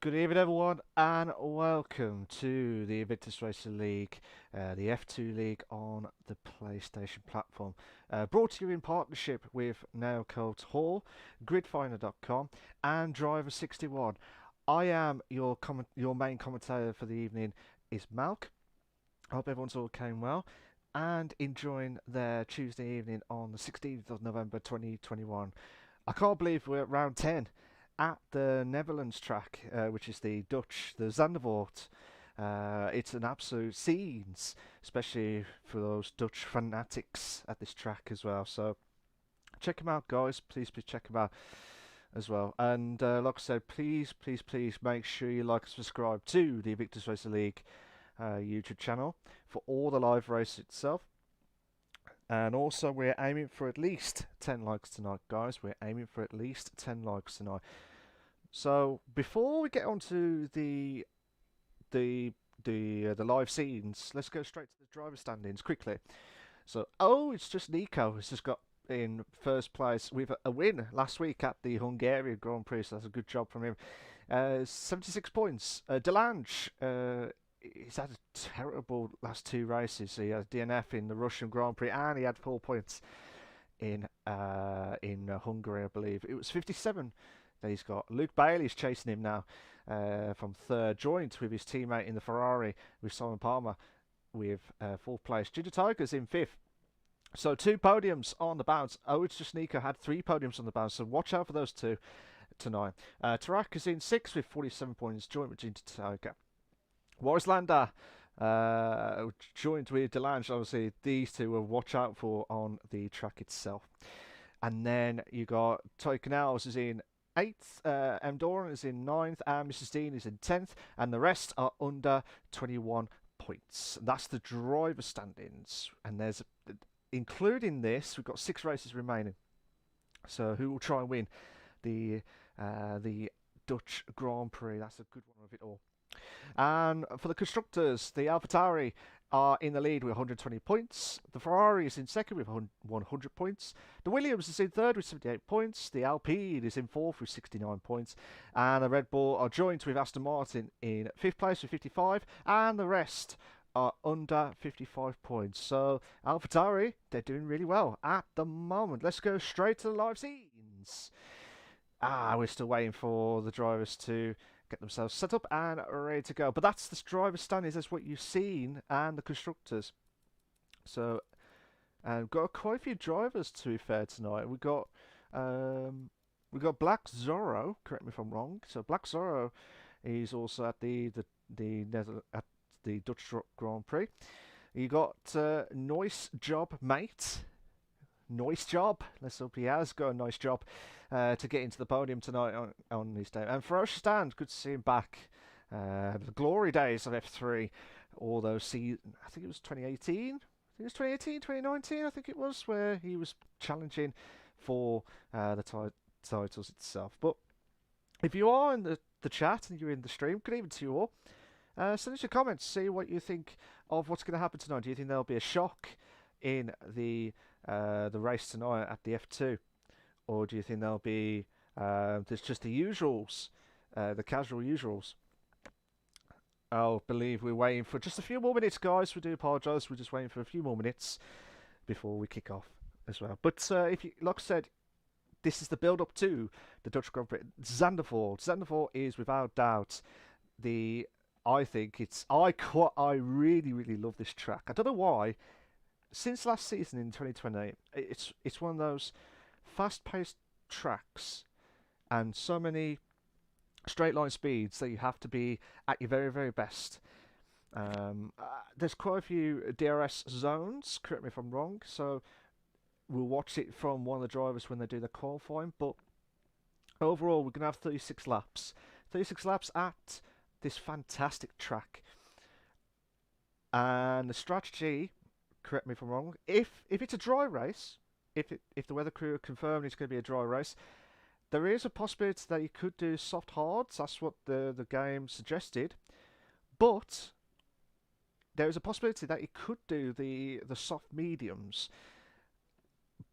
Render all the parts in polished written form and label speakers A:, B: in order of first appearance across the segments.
A: Good evening, everyone, and welcome to the Invictus Racing League, the F2 League on the PlayStation platform. Brought to you in partnership with Nailcoat Hall, Gridfinder.com, and Driver61. I am your main commentator for the evening is Malk. I hope everyone's all came well and enjoying their Tuesday evening on the 16th of November 2021. I can't believe we're at round 10 at the Netherlands track, which is the Dutch, the Zandvoort. It's an absolute scenes, especially for those Dutch fanatics at this track as well. So check them out, guys. Please check them out as well. And like I said, please make sure you like and subscribe to the Invictus Racing League YouTube channel for all the live race itself. And also, we're aiming for at least 10 likes tonight, guys. We're aiming for at least 10 likes tonight. So before we get on to the live scenes, let's go straight to the driver standings quickly. So it's just Nico who's just got in first place with a win last week at the Hungarian Grand Prix. So that's a good job from him. 76 points. Delange, he's had a terrible last two races. He had DNF in the Russian Grand Prix, and he had 4 points in Hungary, I believe. It was 57 that he's got. Luke Bailey's chasing him now from third, joint with his teammate in the Ferrari with Simon Palmer with fourth place. Ginger Tigers in fifth. So 2 podiums on the bounce. It's just Nico had 3 podiums on the bounce, so watch out for those 2 tonight. Tarak is in 6th with 47 points, joint with Ginger Tiger. Warislander joined with Delange. Obviously, these 2 will watch out for on the track itself. And then you got Toy Canals is in 8th, M. Doran is in 9th, and Mrs. Dean is in 10th, and the rest are under 21 points. That's the driver standings, and there's, including this, we've got 6 races remaining. So who will try and win the Dutch Grand Prix? That's a good one of it all. And for the constructors, the AlphaTauri are in the lead with 120 points. The Ferrari is in second with 100 points. The Williams is in third with 78 points. The Alpine is in fourth with 69 points. And the Red Bull are joint with Aston Martin in fifth place with 55. And the rest are under 55 points. So AlphaTauri, they're doing really well at the moment. Let's go straight to the live scenes. We're still waiting for the drivers to get themselves set up and ready to go. But that's the driver standings. That's what you've seen, and the constructors. So, and got quite a few drivers to be fair tonight. We got Black Zorro. Correct me if I'm wrong. So Black Zorro is also at the Dutch Grand Prix. You got Nice Job Mate. Nice job. Let's hope he has got a nice job to get into the podium tonight on his day. And Ferocious Stand, good to see him back. The glory days of F3, all those seasons. I think it was 2018. I think it was 2018, 2019. I think it was where he was challenging for the titles itself. But if you are in the chat and you're in the stream, good evening to you all. Send us your comments. See what you think of what's going to happen tonight. Do you think there'll be a shock in the race tonight at the F2, or do you think there'll be there's just the usuals, the casual usuals? I believe we're waiting for just a few more minutes, guys. We do apologise. We're just waiting for a few more minutes before we kick off as well. But if you, like I said, this is the build-up to the Dutch Grand Prix. Zandvoort is without doubt the. I think it's. I really love this track. I don't know why. Since last season in 2020, it's one of those fast-paced tracks and so many straight line speeds that you have to be at your very best. There's quite a few DRS zones, correct me if I'm wrong, so we'll watch it from one of the drivers when they do the qualifying, but overall we're going to have 36 laps. 36 laps at this fantastic track. And the strategy, correct me if I'm wrong, if it's a dry race, if the weather crew confirmed it's going to be a dry race, there is a possibility that you could do soft hards. That's what the game suggested. But there is a possibility that you could do the soft mediums.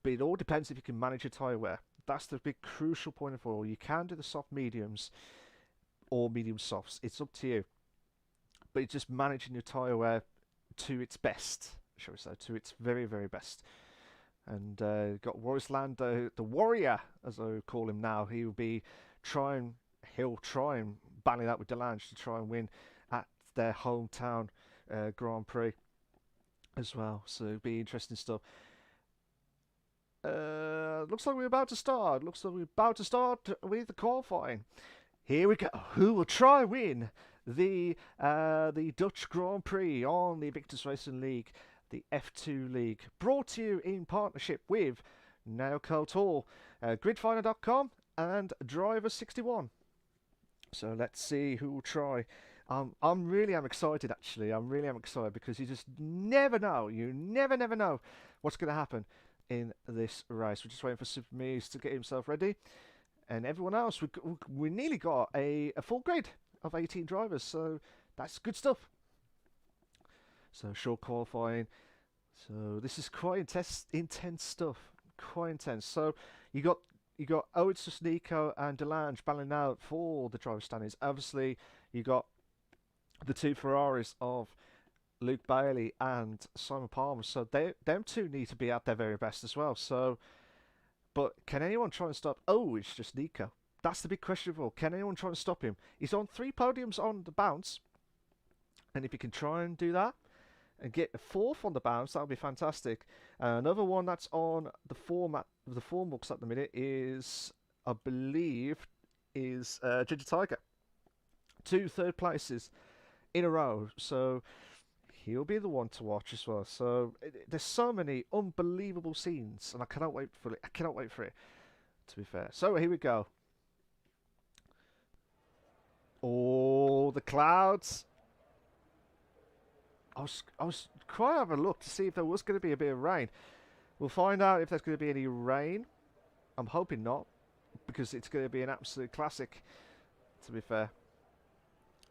A: But it all depends if you can manage your tyre wear. That's the big crucial point of all. You can do the soft mediums or medium softs. It's up to you. But it's just managing your tyre wear to its best, shall we say, to its very, very best. And got Lando, the Warrior, as I call him now. He'll try and bally that with Delange to try and win at their hometown Grand Prix as well. So it'll be interesting stuff. Looks like we're about to start. Looks like we're about to start with the qualifying. Here we go. Who will try and win the Dutch Grand Prix on the Invictus Racing League, the F2 League, brought to you in partnership with Nailcoat Hall, Gridfinder.com, and Driver61. So let's see who will try. I'm really excited, actually. I'm really excited because you just never know. You never know what's going to happen in this race. We're just waiting for Super Mies to get himself ready, and everyone else. We nearly got a full grid of 18 drivers, so that's good stuff. So short qualifying. So this is quite intense stuff. Quite intense. So you got Oates, Nico, and Delange battling out for the driver standings. Obviously, you got the two Ferraris of Luke Bailey and Simon Palmer. So them two need to be at their very best as well. So, but can anyone try and stop? Oh, it's just Nico. That's the big question of all. Can anyone try and stop him? He's on 3 podiums on the bounce, and if he can try and do that and get a 4th on the bounce, that would be fantastic. Another one that's on the form books at the minute is, I believe, Ginger Tiger. 2 third places in a row, so he'll be the one to watch as well. So there's so many unbelievable scenes, and I cannot wait for it. To be fair. So here we go. Oh, the clouds. I was quite having a look to see if there was going to be a bit of rain. We'll find out if there's going to be any rain. I'm hoping not, because it's going to be an absolute classic, to be fair.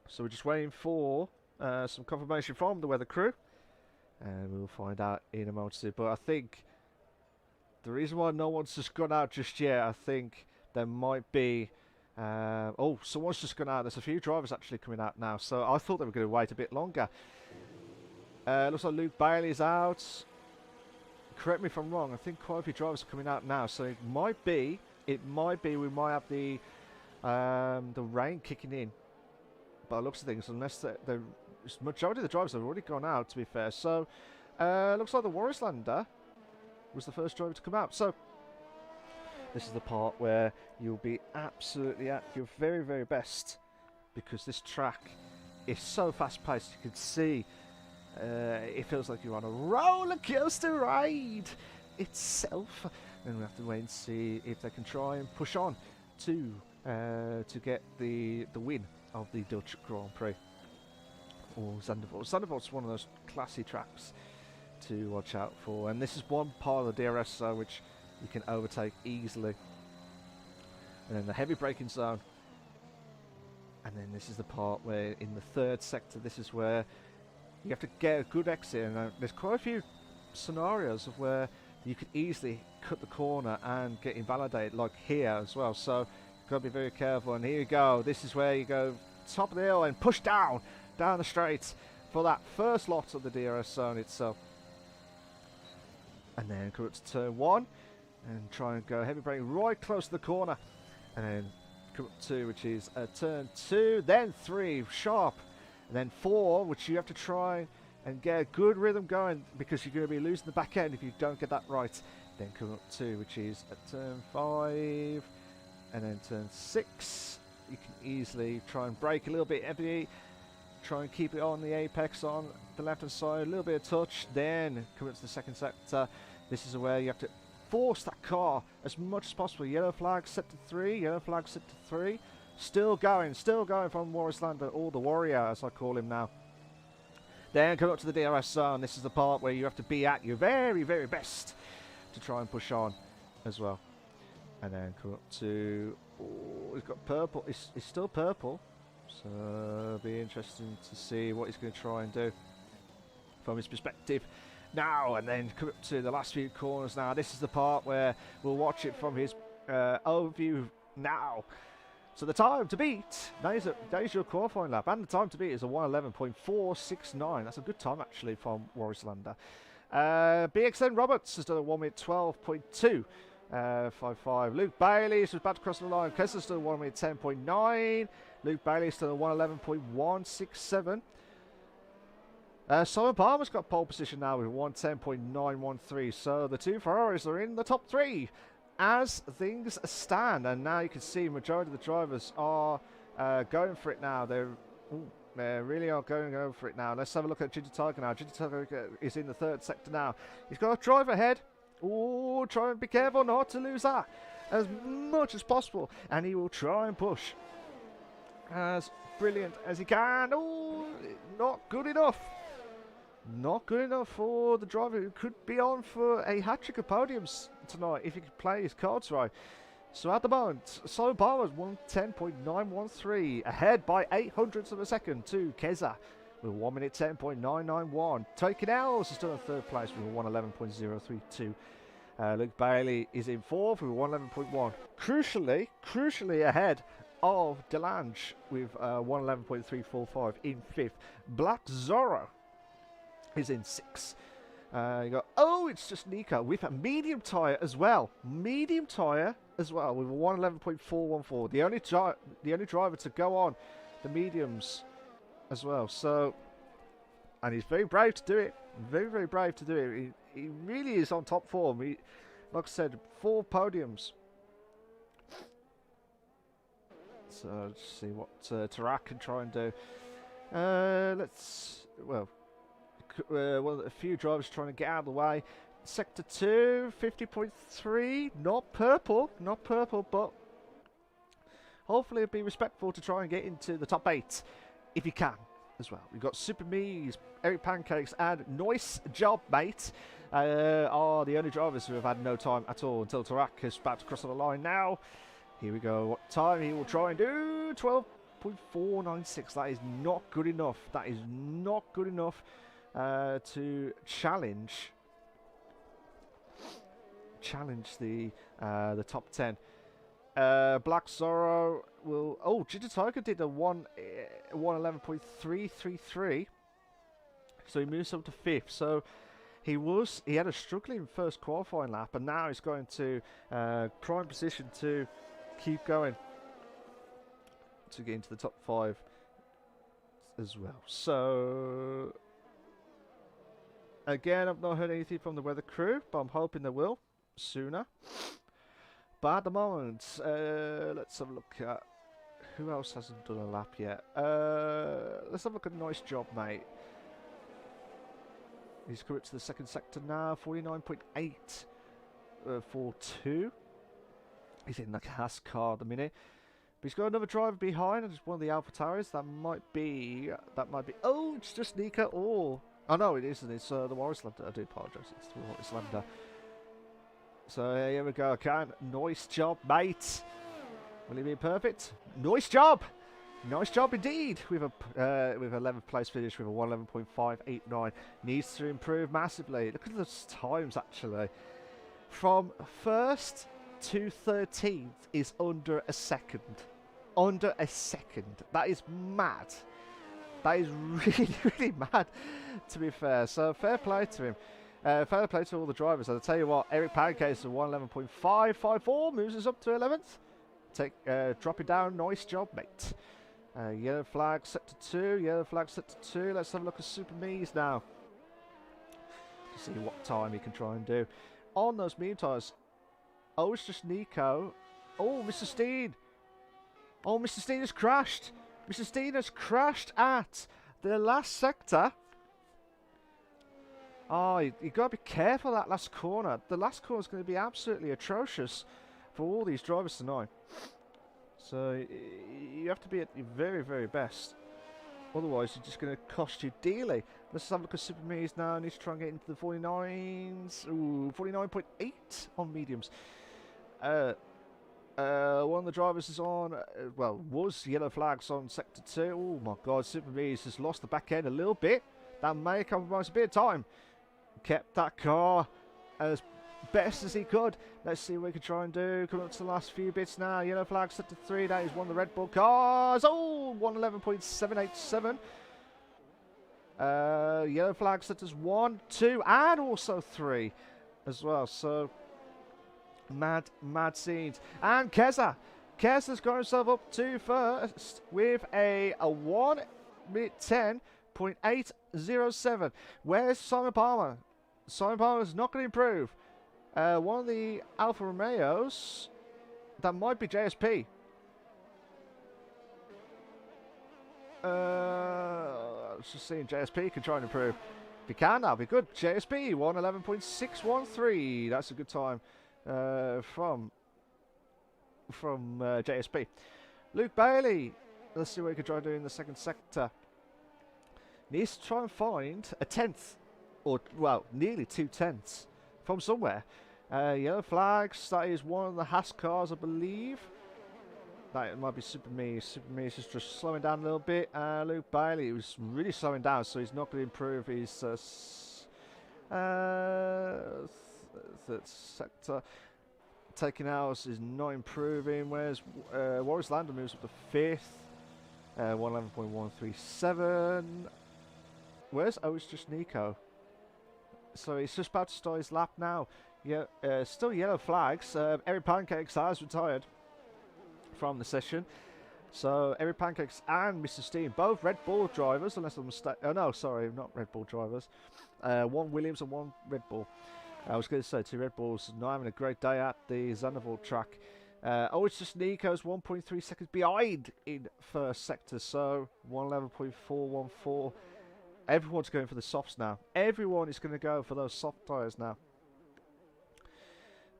A: So we're just waiting for some confirmation from the weather crew, and we'll find out in a moment. But I think the reason why no one's just gone out just yet, I think there might be... oh, someone's just gone out. There's a few drivers actually coming out now, so I thought they were going to wait a bit longer. Looks like Luke Bailey's out. Correct me if I'm wrong. I think quite a few drivers are coming out now, so it might be we might have the rain kicking in. By the looks of things, unless the majority of the drivers have already gone out, to be fair. So looks like the Warrislander was the first driver to come out. So this is the part where you'll be absolutely at your very, very best, because this track is so fast-paced. You can see it feels like you're on a roller coaster ride itself, and we have to wait and see if they can try and push on to get the win of the Dutch Grand Prix. Or Zandvoort. Zandvoort's one of those classy tracks to watch out for, and this is one part of the DRS zone which you can overtake easily. And then the heavy braking zone, and then this is the part where in the 3rd sector, this is where you have to get a good exit, and there's quite a few scenarios of where you could easily cut the corner and get invalidated, like here as well. So you've got to be very careful. And here you go. This is where you go top of the hill and push down the straight for that first lot of the DRS zone itself. And then come up to turn 1 and try and go heavy braking right close to the corner. And then come up to 2, which is turn 2, then 3, sharp. And then 4, which you have to try and get a good rhythm going, because you're going to be losing the back end if you don't get that right. Then come up 2, which is at turn 5, and then turn 6. You can easily try and brake a little bit heavy, try and keep it on the apex on the left hand side, a little bit of touch. Then come up to the 2nd sector. This is where you have to force that car as much as possible. Yellow flag set to 3, yellow flag set to 3. Still going from Warrislander, or the Warrior as I call him now. Then come up to the DRS zone. This is the part where you have to be at your very, very best to try and push on as well. And then come up to... oh, he's got purple. It's still purple. So it'll be interesting to see what he's going to try and do from his perspective. Now, and then come up to the last few corners now. This is the part where we'll watch it from his overview now. So the time to beat, that is your qualifying lap, and the time to beat is a 1:11.469. That's a good time actually from Warrislander. BXN Roberts has done a 1 minute 12.2. 5.5. Luke Bailey is about to cross the line. Kessler's done a 1 minute 10.9. Luke Bailey's done a 1:11.167. Simon Palmer's got pole position now with 1:10.913. So the two Ferraris are in the top three as things stand. And now you can see majority of the drivers are going for it now. They really are going over for it now. Let's have a look at Ginger Tiger now. Ginger Tiger is in the third sector now. He's got a drive ahead. Oh, try and be careful not to lose that as much as possible. And he will try and push as brilliant as he can. Oh, not good enough. Not good enough for the driver who could be on for a hat-trick of podiums tonight if he could play his cards right. So at the moment, Simon Palmer's 1:10.913, ahead by 800ths of a second to Keza with 1 minute 10.991. Taking L's is still in third place with 1:11.032. Luke Bailey is in fourth with 1:11.1. Crucially ahead of Delange with 1:11.345 in fifth. Black Zorro is in sixth. You got, it's just Nico with a medium tyre as well. Medium tyre as well with a 1:11.414. The only driver to go on the mediums as well. So, and he's very brave to do it. Very, very brave to do it. He really is on top form. He, like I said, 4 podiums. So let's see what Tarak can try and do. A few drivers trying to get out of the way. Sector 2, 50.3. Not purple, but hopefully it'll be respectful to try and get into the top 8 if you can as well. We've got Super Me's, Eric Pancakes, and Nice Job Mate are the only drivers who have had no time at all until Tarak is about to cross the line now. Here we go. What time he will try and do? 12.496. That is not good enough. That is not good enough to challenge the top 10. Black Zorro will. Oh, Ginger Tiger did a 1:11.333, so he moves up to fifth. So he had a struggling first qualifying lap, and now he's going to prime position to keep going to get into the top 5 as well. So again, I've not heard anything from the weather crew, but I'm hoping they will sooner. But at the moment, let's have a look at who else hasn't done a lap yet. Let's have a look at Nice Job Mate. He's coming to the second sector now, 49.842. He's in the Haas car at the minute. But he's got another driver behind, and it's one of the Alpha Towers. That might be. Oh, it's just Nika. Oh no, it isn't. It's the Warrislander. I do apologise. It's the Warrislander. So here we go. Nice job, mate. Will he be perfect? Nice job. Nice job indeed. With a 11th place finish with a 1:11.589. Needs to improve massively. Look at those times actually. From first to 13th is under a second. Under a second. That is mad. That is really, really mad, to be fair. So fair play to him. Fair play to all the drivers. I'll tell you what, Eric Pancakes at 1:11.554 moves us up to 11th. Dropping down. Nice job, mate. Yellow flag set to 2. Yellow flag set to 2. Let's have a look at Super Me's now. To see what time he can try and do. On those medium tyres. Oh, it's just Nico. Oh, Mr. Steen. Oh, Mr. Steen has crashed. Mr. Steen has crashed at the last sector. Oh, you got to be careful that last corner. The last corner is going to be absolutely atrocious for all these drivers tonight. So you have to be at your very, very best. Otherwise, it's just going to cost you dearly. Let's have a look at Super Me's now. I need to try and get into the 49s. Ooh, 49.8 on mediums. One of the drivers is on, was yellow flags on sector 2. Oh my god, Super Me's has lost the back end a little bit. That may compromise a bit of time. Kept that car as best as he could. Let's see what we can try and do. Coming up to the last few bits now. Yellow flag set to 3. That is one of the Red Bull cars. Oh, 111.787. Yellow flag set as 1, 2, and also 3 as well. So mad scenes. And Keza's got himself up to first with a 1:10.807. Where's Simon Palmer? Simon Palmer's not going to improve. One of the Alfa Romeos, that might be JSP. Just seeing JSP can try and improve. If he can, that'll be good. JSP 1:11.613. That's a good time from JSP. Luke Bailey. Let's see what he can try and do in the second sector. Needs to try and find a 10th, or well, nearly 2 tenths from somewhere. Yellow flags. That is one of the Haas cars, I believe. That might be Super Me. Super Me is just slowing down a little bit. Luke Bailey was really slowing down, so he's not going to improve his third sector. Taking hours is not improving. Whereas Warris Lander moves up to 5th. 111.137. Where's it's just Nico. So he's just about to start his lap now. Yeah, still yellow flags. Eric Pancakes has retired from the session. So Eric Pancakes and Mr. Steam, both Red Bull drivers, unless I'm mistaken. Oh no, sorry, not Red Bull drivers. One Williams and one Red Bull. I was going to say 2 Red Bulls not having a great day at the Zandvoort track. It's just Nico's 1.3 seconds behind in first sector, so 111.414. Everyone's going for the softs now. Everyone is going to go for those soft tyres now.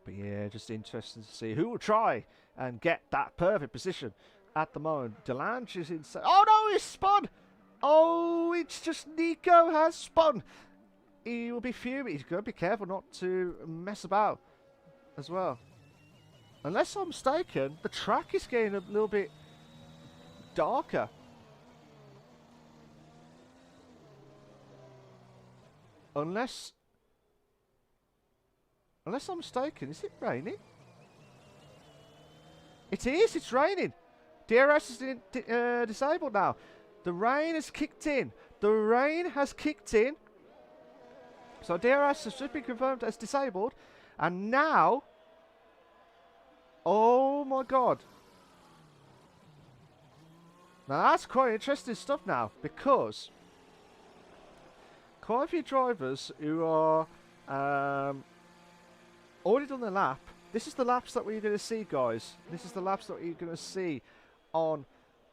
A: But yeah, just interesting to see who will try and get that perfect position at the moment. Delange is inside. Oh no, he's spun! Oh, it's just Nico has spun. He will be fuming. He's got to be careful not to mess about as well. Unless I'm mistaken, the track is getting a little bit darker. Unless I'm mistaken, is it raining? It is, it's raining. DRS is disabled now. The rain has kicked in. The rain has kicked in. So DRS has just been confirmed as disabled. And now, oh my god. Now that's quite interesting stuff now, because quite a few drivers who are already done their lap. This is the laps that we're going to see, guys. This is the laps that you're going to see on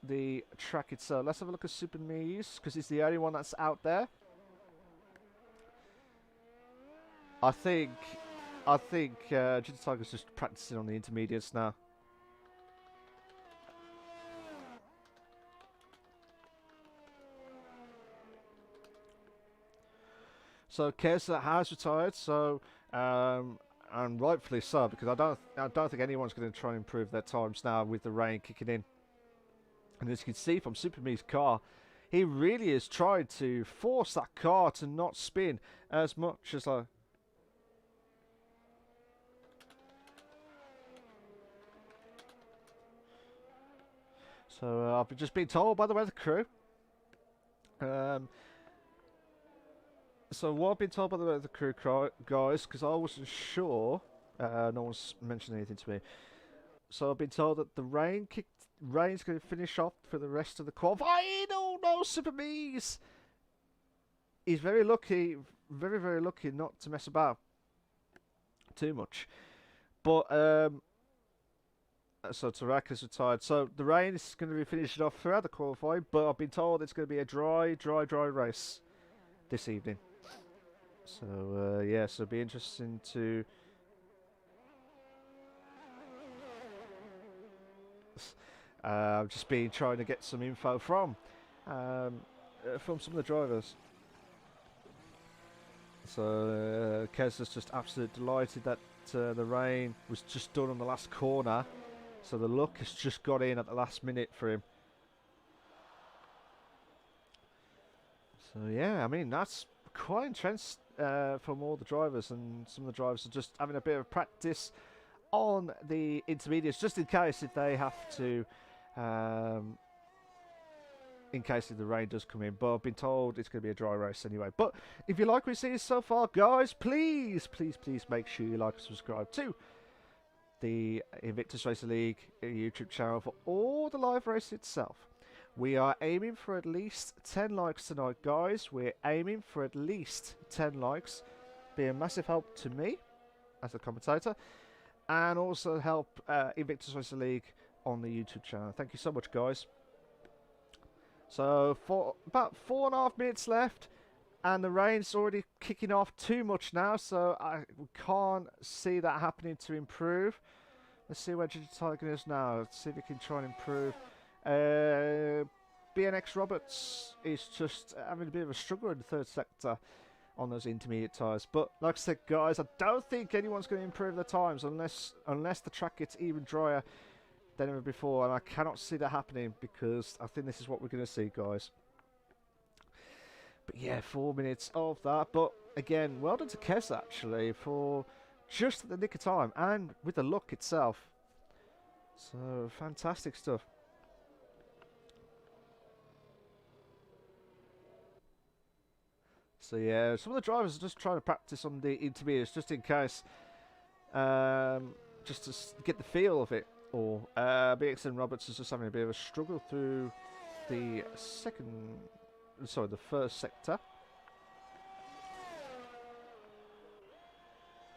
A: the track itself. Let's have a look at Super Me's, because he's the only one that's out there. I think Ginger Tiger's just practicing on the intermediates now. So Kesa has retired, so and rightfully so, because I don't think anyone's going to try and improve their times now with the rain kicking in. And as you can see from Super Me's car, he really has tried to force that car to not spin as much as I. So I've just been told by the weather crew. So what I've been told by the weather crew, guys, because I wasn't sure. No one's mentioned anything to me. So I've been told that the rain's going to finish off for the rest of the qualifying. Oh no, Super Me's! He's very lucky, very lucky not to mess about too much. But so Tarak has retired. So the rain is going to be finishing off throughout the qualifying, but I've been told it's going to be a dry race this evening. So yeah, so it'll be interesting to I've just been trying to get some info from some of the drivers. So Kez is just absolutely delighted that the rain was just done on the last corner, so the luck has just got in at the last minute for him. So yeah, I mean, that's quite intense from all the drivers, and some of the drivers are just having a bit of practice on the intermediates, just in case if they have to, in case if the rain does come in. But I've been told it's going to be a dry race anyway. But if you like what you see so far, guys, please make sure you like and subscribe to the Invictus Racing League YouTube channel for all the live race itself. We are aiming for at least 10 likes tonight, guys. We're aiming for at least 10 likes. Be a massive help to me as a commentator, and also help Invictus Racing League on the YouTube channel. Thank you so much, guys. So, for about 4.5 minutes left, and the rain's already kicking off too much now, so I can't see that happening to improve. Let's see where Digitiger is now. Let's see if he can try and improve. BNX Roberts is just having a bit of a struggle in the third sector on those intermediate tyres. But like I said, guys, I don't think anyone's going to improve their times unless the track gets even drier than ever before, and I cannot see that happening, because I think this is what we're going to see, guys. But yeah, 4 minutes of that. But again, well done to Kes, actually, for just at the nick of time and with the luck itself. So fantastic stuff. So yeah, some of the drivers are just trying to practice on the intermediates just in case, just to get the feel of it. Or BX and Roberts is just having a bit of a struggle through the first sector.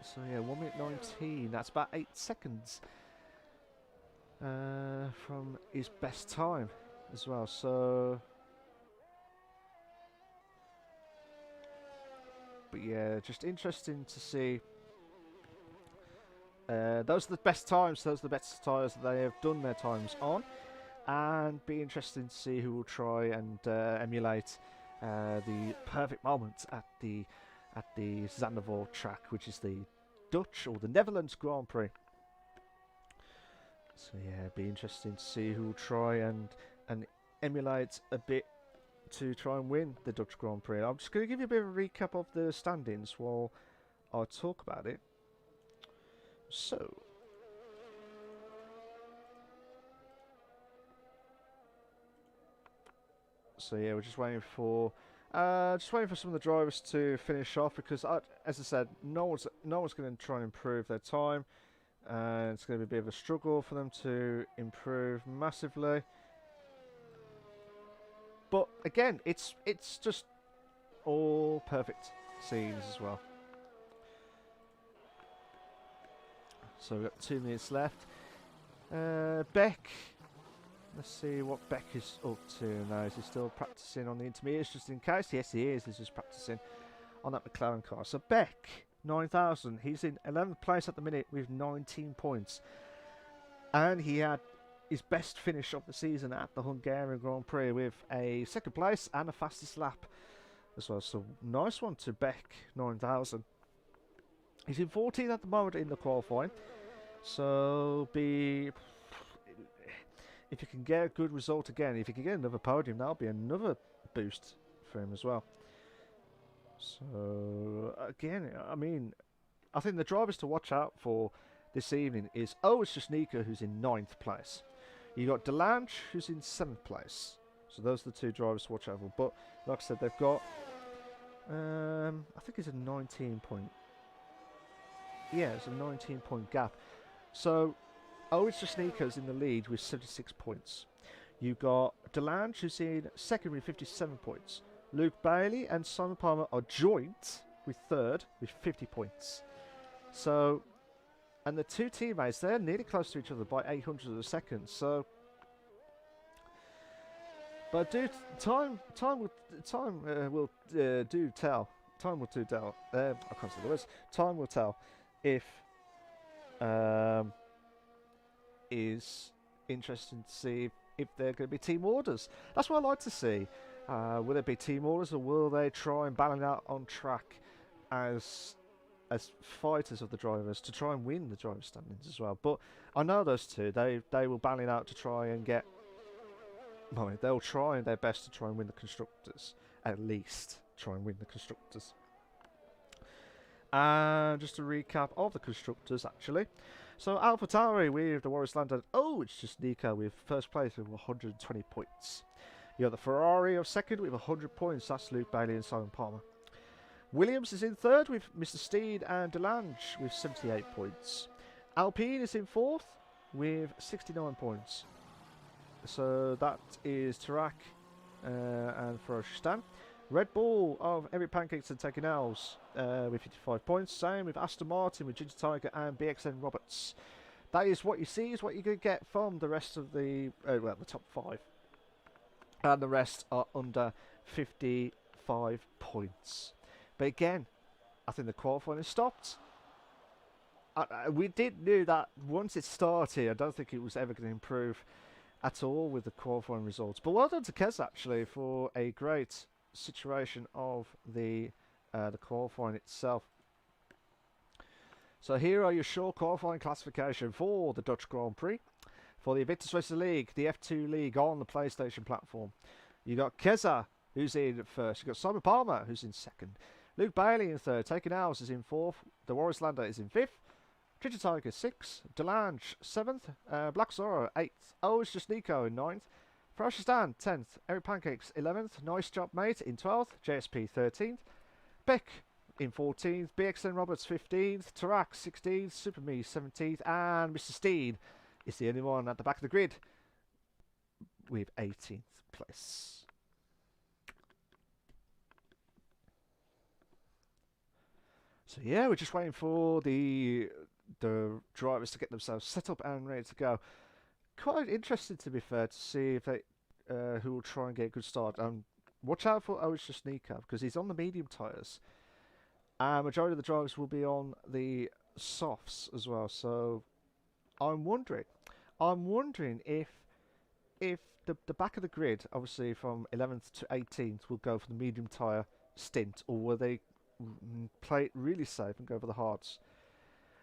A: So yeah, 1 minute 19. That's about 8 seconds from his best time as well. So, but yeah, just interesting to see. Those are the best times. Those are the best tyres that they have done their times on, and be interesting to see who will try and emulate the perfect moment at the Zandvoort track, which is the Dutch or the Netherlands Grand Prix. So yeah, it'd be interesting to see who will try and emulate a bit to try and win the Dutch Grand Prix. I'm just going to give you a bit of a recap of the standings while I talk about it. So yeah, we're just waiting for some of the drivers to finish off, because as I said, no one's going to try and improve their time, and it's going to be a bit of a struggle for them to improve massively. But again, it's just all perfect scenes as well. So we've got 2 minutes left. Beck. Let's see what Beck is up to now. Is he still practicing on the intermediates just in case? Yes, he is. He's just practicing on that McLaren car. So Beck, 9,000. He's in 11th place at the minute with 19 points. And he had his best finish of the season at the Hungarian Grand Prix with a 2nd place and a fastest lap as well. So nice one to Beck, 9,000. He's in 14th at the moment in the qualifying. So if you can get a good result again, if you can get another podium, that'll be another boost for him as well. So again, I mean, I think the drivers to watch out for this evening is Jasnica, who's in 9th place. You got Delange, who's in 7th place. So those are the 2 drivers to watch out for. But like I said, they've got I think it's a 19 point. Yeah, it's a 19-point gap. So, Jasnica's in the lead with 76 points. You've got Delange, who's in 2nd with 57 points. Luke Bailey and Simon Palmer are joint with 3rd with 50 points. So, and the 2 teammates, they're nearly close to each other by 800 of a second. So, but time will do tell. Time will do tell. I can't say the words. Time will tell if is interesting to see if they're going to be team orders. That's what I like to see. Will there be team orders, or will they try and balance out on track as fighters of the drivers to try and win the driver standings as well? But I know those two, they will balance out to try and get. Well, they'll try their best to try and win the constructors at least. try and win the constructors. And just a recap of the constructors, actually. So AlphaTauri with the Warriors Landed. Oh, it's just Nico with first place with 120 points. You got the Ferrari of second with 100 points. That's Luke Bailey and Simon Palmer. Williams is in third with Mr. Steed and Delange with 78 points. Alpine is in fourth with 69 points. So that is Tarak and Ferochistan. Red Bull of Eric Pancakes and Taking Owls with 55 points. Same with Aston Martin with Ginger Tiger and BXN Roberts. That is what you see, is what you're going to get from the rest of the, well, the top 5. And the rest are under 55 points. But again, I think the qualifying has stopped. We did know that once it started, I don't think it was ever going to improve at all with the qualifying results. But well done to Kez, actually, for a great situation of the qualifying itself. So here are your short qualifying classification for the Dutch Grand Prix, for the Invictus Racing League, the F2 League on the PlayStation platform. You got Keza, who's in first. You got Simon Palmer, who's in second. Luke Bailey in third. Taking Owls is in fourth. The Warriors Lander is in fifth. Ginger Tiger 6th. Delange 7th. Black Zora 8th. Oh, it's just Nico in 9th. Ferochistan 10th. Eric Pancakes 11th. Nice Job Mate in 12th. JSP 13th. Beck in 14th. BXN Roberts 15th. Tarak 16th. Super Me 17th. And Mr. Steen is the only one at the back of the grid with 18th place. So yeah, we're just waiting for the drivers to get themselves set up and ready to go. Quite interested, to be fair, to see if they who will try and get a good start. Watch out for it's just Nico, because he's on the medium tyres. Majority of the drivers will be on the softs as well. So I'm wondering if the back of the grid, obviously from 11th to 18th, will go for the medium tyre stint, or will they play it really safe and go for the hards?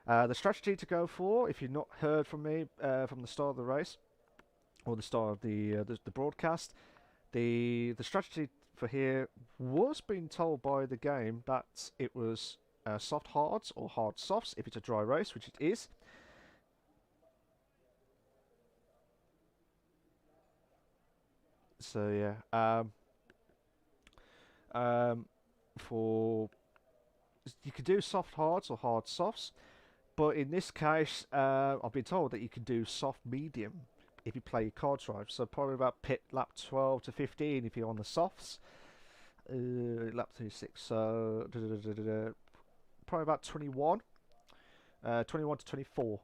A: The strategy to go for, if you've not heard from me from the start of the race or the start of the broadcast, the strategy for here was being told by the game that it was soft hards or hard softs if it's a dry race, which it is. So yeah, for you could do soft hards or hard softs, but in this case, I've been told that you can do soft medium if you play your cards right. So probably about pit lap 12 to 15 if you're on the softs. Lap 36, so probably about 21 to 24,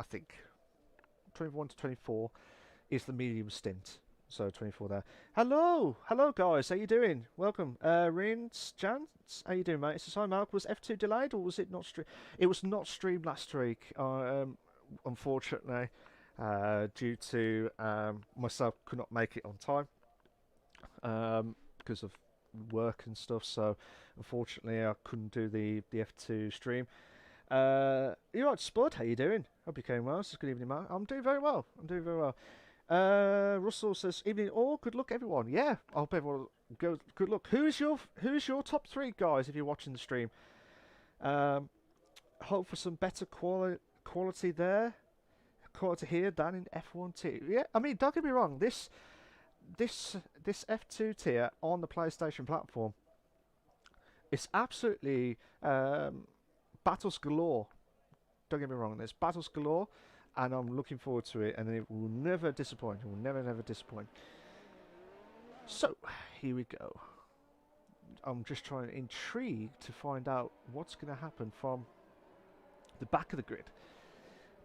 A: I think. 21 to 24 is the medium stint. So 24 there. Hello guys, how you doing? Welcome. Rins, Jans, how you doing, mate? So hi, Mark. Was F2 delayed, or was it not streamed? It was not streamed last week, unfortunately, due to myself could not make it on time because of work and stuff. So unfortunately, I couldn't do the F2 stream. You're right, Spud. How you doing? Hope you came well. It's good evening, Mark. I'm doing very well. Russell says, evening all, good luck everyone. Yeah, I hope everyone goes good luck. Who's your top 3 guys if you're watching the stream? Hope for some better quality there. Quality here down in F1 tier. Yeah, I mean, don't get me wrong, this F2 tier on the PlayStation platform, it's absolutely battles galore. Don't get me wrong, there's battles galore. And I'm looking forward to it, and it will never disappoint. It will never disappoint. So, here we go. I'm just intrigued to find out what's going to happen from the back of the grid,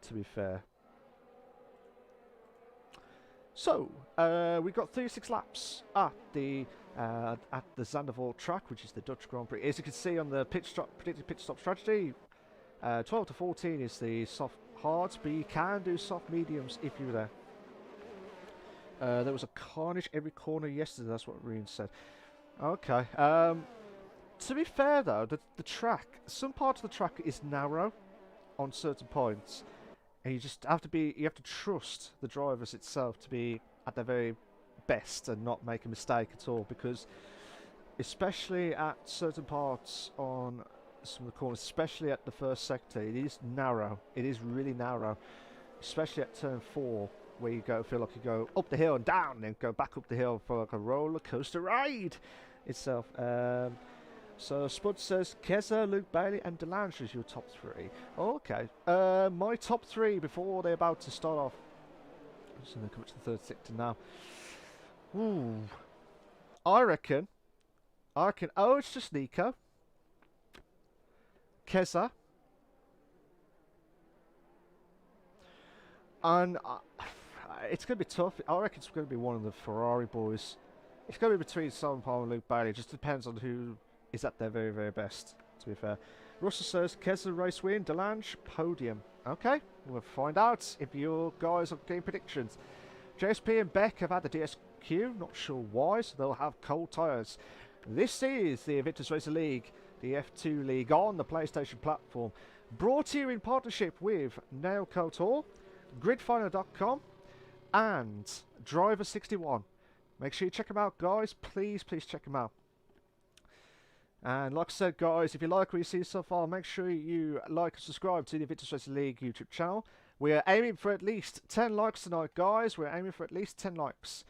A: to be fair. So, we've got 36 laps at the Zandvoort track, which is the Dutch Grand Prix. As you can see on the predicted pit stop strategy, 12 to 14 is the soft hards, but you can do soft mediums if you're there. There was a carnage every corner yesterday, that's what Reen said. Okay. To be fair though, the track, some parts of the track is narrow on certain points, and you have to trust the drivers itself to be at their very best and not make a mistake at all, because especially at certain parts on some of the corners, especially at the first sector. It is narrow. It is really narrow, especially at turn 4, where you feel like you go up the hill and down, and then go back up the hill for like a roller coaster ride itself. So Spud says Keza, Luke Bailey, and Delange is your top 3. Okay. My top 3 before they're about to start off. So they're coming to the third sector now. Ooh. I reckon. Oh, it's just Nico. Keza. And it's going to be tough. I reckon it's going to be one of the Ferrari boys. It's going to be between Simon Palmer and Luke Bailey. It just depends on who is at their very, very best, to be fair. Russell says, Keza race win, Delange podium. Okay, we'll find out if you guys are getting predictions. JSP and Beck have had the DSQ, not sure why, so they'll have cold tyres. This is the Invictus Racing League, the F2 League on the PlayStation platform. Brought to you in partnership with Nail Couture, Gridfinder.com, and Driver61. Make sure you check them out, guys. Please check them out. And like I said, guys, if you like what you see so far, make sure you like and subscribe to the Invictus Racing League YouTube channel. We are aiming for at least 10 likes tonight, guys. We're aiming for at least 10 likes.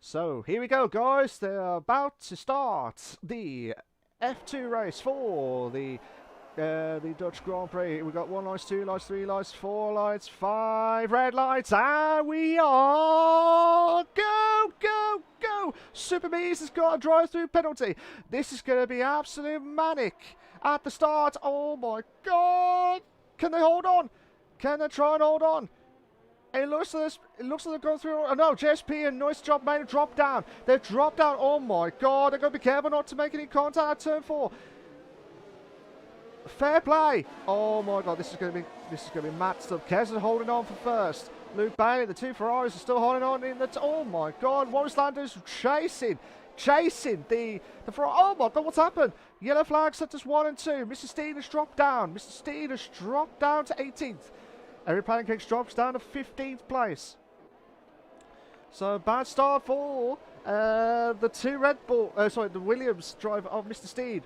A: So, here we go, guys. They're about to start the F2 race for the Dutch Grand Prix. We've got 1 lights, 2 lights, 3 lights, 4 lights, 5 red lights, and we are go! Super Me's has got a drive-through penalty. This is going to be absolute manic at the start. Oh my god! Can they hold on? Can they try and hold on? It looks like they're going through. Oh no, JSP and Nice Job made a drop down. They've dropped down. Oh my god! They're going to be careful not to make any contact at turn 4. Fair play! Oh my god, this is going to be mad stuff. Kez is holding on for first. Luke Bailey, the 2 Ferraris are still holding on in the. Oh my god, Morris Landers chasing the Ferrari. Oh my god, what's happened? Yellow flag set us 1 and 2. Mr. Steen has dropped down. Mr. Steen has dropped down to 18th. Eric Pancakes drops down to 15th place. So bad start for the 2 the Williams driver of Mr. Steen.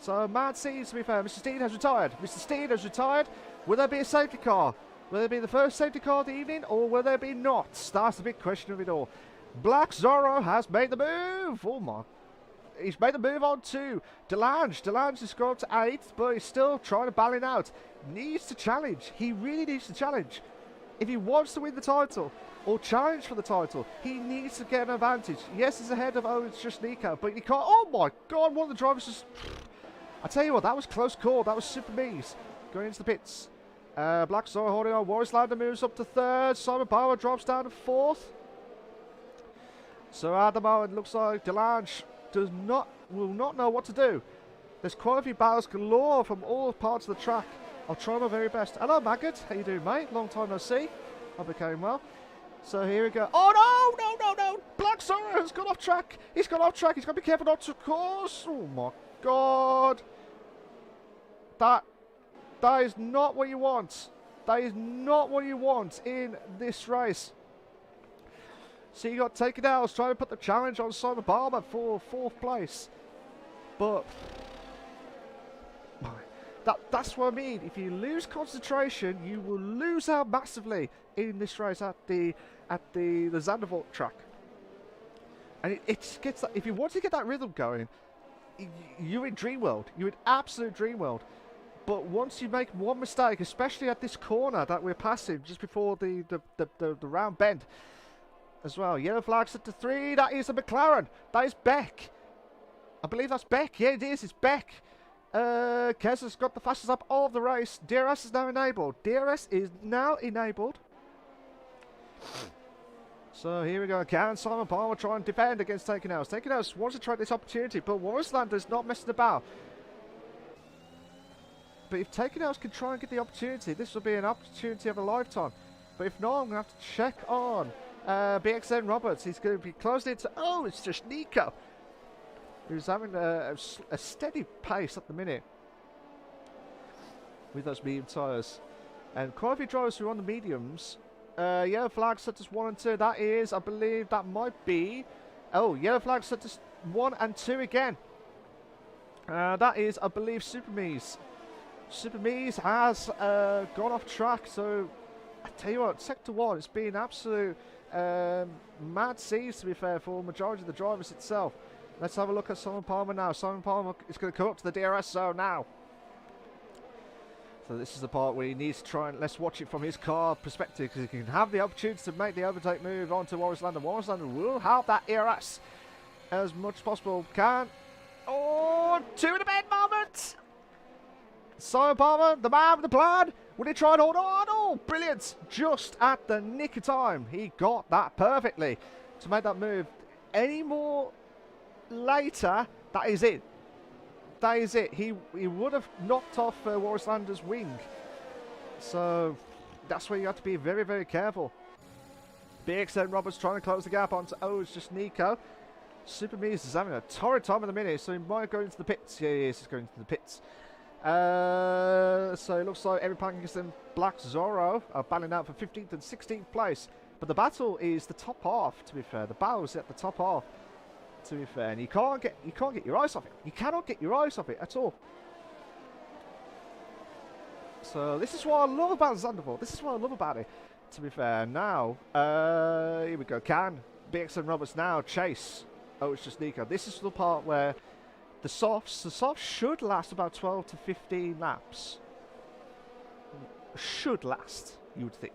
A: So mad scenes, to be fair. Mr. Steen has retired. Mr. Steen has retired. Will there be a safety car? Will there be the first safety car of the evening, or will there be not? That's the big question of it all. Black Zorro has made the move. Oh my. He's made the move on to Delange. Delange has gone to 8th, but he's still trying to battle it out. Needs to challenge. He really needs to challenge. If he wants to win the title, or challenge for the title, he needs to get an advantage. Yes, he's ahead of, it's just Nico, but he can't. Oh my god, one of the drivers just. I tell you what, that was close call. That was Super Me's going into the pits. Black Zorro holding on. Warris Lander moves up to 3rd. Simon Bauer drops down to 4th. So at the moment, it looks like Delange will not know what to do. There's quite a few battles galore from all parts of the track. I'll try my very best. Hello, Maggot. How you doing, mate? Long time no see. Hope it came well. So here we go. Oh no! Black Zorro has gone off track. He's gone off track. He's got to be careful not to course. Oh my god. That is not what you want. That is not what you want in this race. So you got Taken Out trying to put the challenge on Simon Barber for 4th place. But that's what I mean. If you lose concentration, you will lose out massively in this race at the Zandvoort track. And it gets that, if you want to get that rhythm going, you're in dream world. You're in absolute dream world. But once you make one mistake, especially at this corner that we're passing just before the round bend as well. Yellow flag set to 3. That is a McLaren. That is Beck. I believe that's Beck. Yeah, it is. It's Beck. Kez has got the fastest up of the race. DRS is now enabled. DRS is now enabled. So here we go. Can Simon Palmer try and defend against Taken Out? Taken Out wants to try this opportunity, but Warris Lander's not messing about. But if Taken Out can try and get the opportunity, this will be an opportunity of a lifetime. But if not, I'm going to have to check on BXN Roberts. He's going to be closing it to. Oh, it's just Nico, who's having a steady pace at the minute with those medium tyres. And quite a few drivers who are on the mediums. Yellow flag set as 1 and 2. That is, I believe, that might be. Oh, yellow flag set as 1 and 2 again. That is, I believe, Super Me's. Super Me's has gone off track. So, I tell you what, Sector 1, it's been absolute mad seas, to be fair, for the majority of the drivers itself. Let's have a look at Simon Palmer now. Simon Palmer is going to come up to the DRS zone now. So this is the part where he needs to try and, let's watch it from his car perspective, because he can have the opportunity to make the overtake move onto Warrislander. Warrislander will have that ERS as much as possible. Can. Oh, 2 in the bed moment. Simon Palmer, the man with the plan. Will he try and hold on? Oh, brilliant. Just at the nick of time. He got that perfectly to make that move. Any more later, that is it. That is it. He would have knocked off Warrislander's wing. So that's where you have to be very, very careful. BXN Roberts trying to close the gap onto it's just Nico. Super Me's is having a torrid time in the minute, so he might go into the pits. Yeah, he is. He's going into the pits. So it looks like Eric Pankins and Black Zorro are battling out for 15th and 16th place. But the battle is the top half, to be fair. The battle is at the top half, to be fair, and you can't get your eyes off it. You cannot get your eyes off it at all. So this is what I love about Zandvoort. This is what I love about it, to be fair. Now, here we go. Can BXN Roberts now chase? Oh, it's just Nico. This is the part where the softs should last about 12 to 15 laps. Should last, you would think.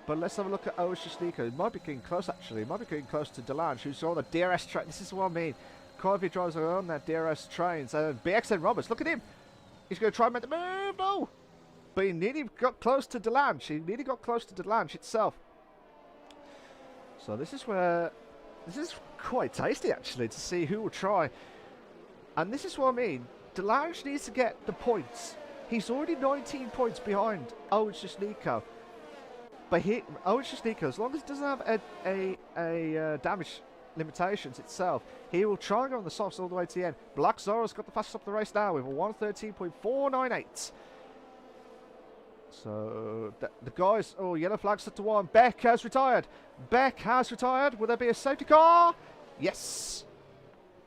A: But let's have a look at it's just Nico. It might be getting close, actually. It might be getting close to Delange, who's on the DRS track. This is what I mean. Quite a few drivers are on that DRS trains. And BXN Roberts, look at him. He's going to try and make the move. No. But he nearly got close to Delange. He nearly got close to Delange itself. So this is where... This is quite tasty, actually, to see who will try. And this is what I mean. Delange needs to get the points. He's already 19 points behind it's just Nico. But it's just Nico, as long as he doesn't have a damage limitations itself, he will try and go on the softs all the way to the end. Black Zorro's got the fastest up the race now with a 113.498. So the guys, yellow flag set to 1. Beck has retired. Beck has retired. Will there be a safety car? Yes.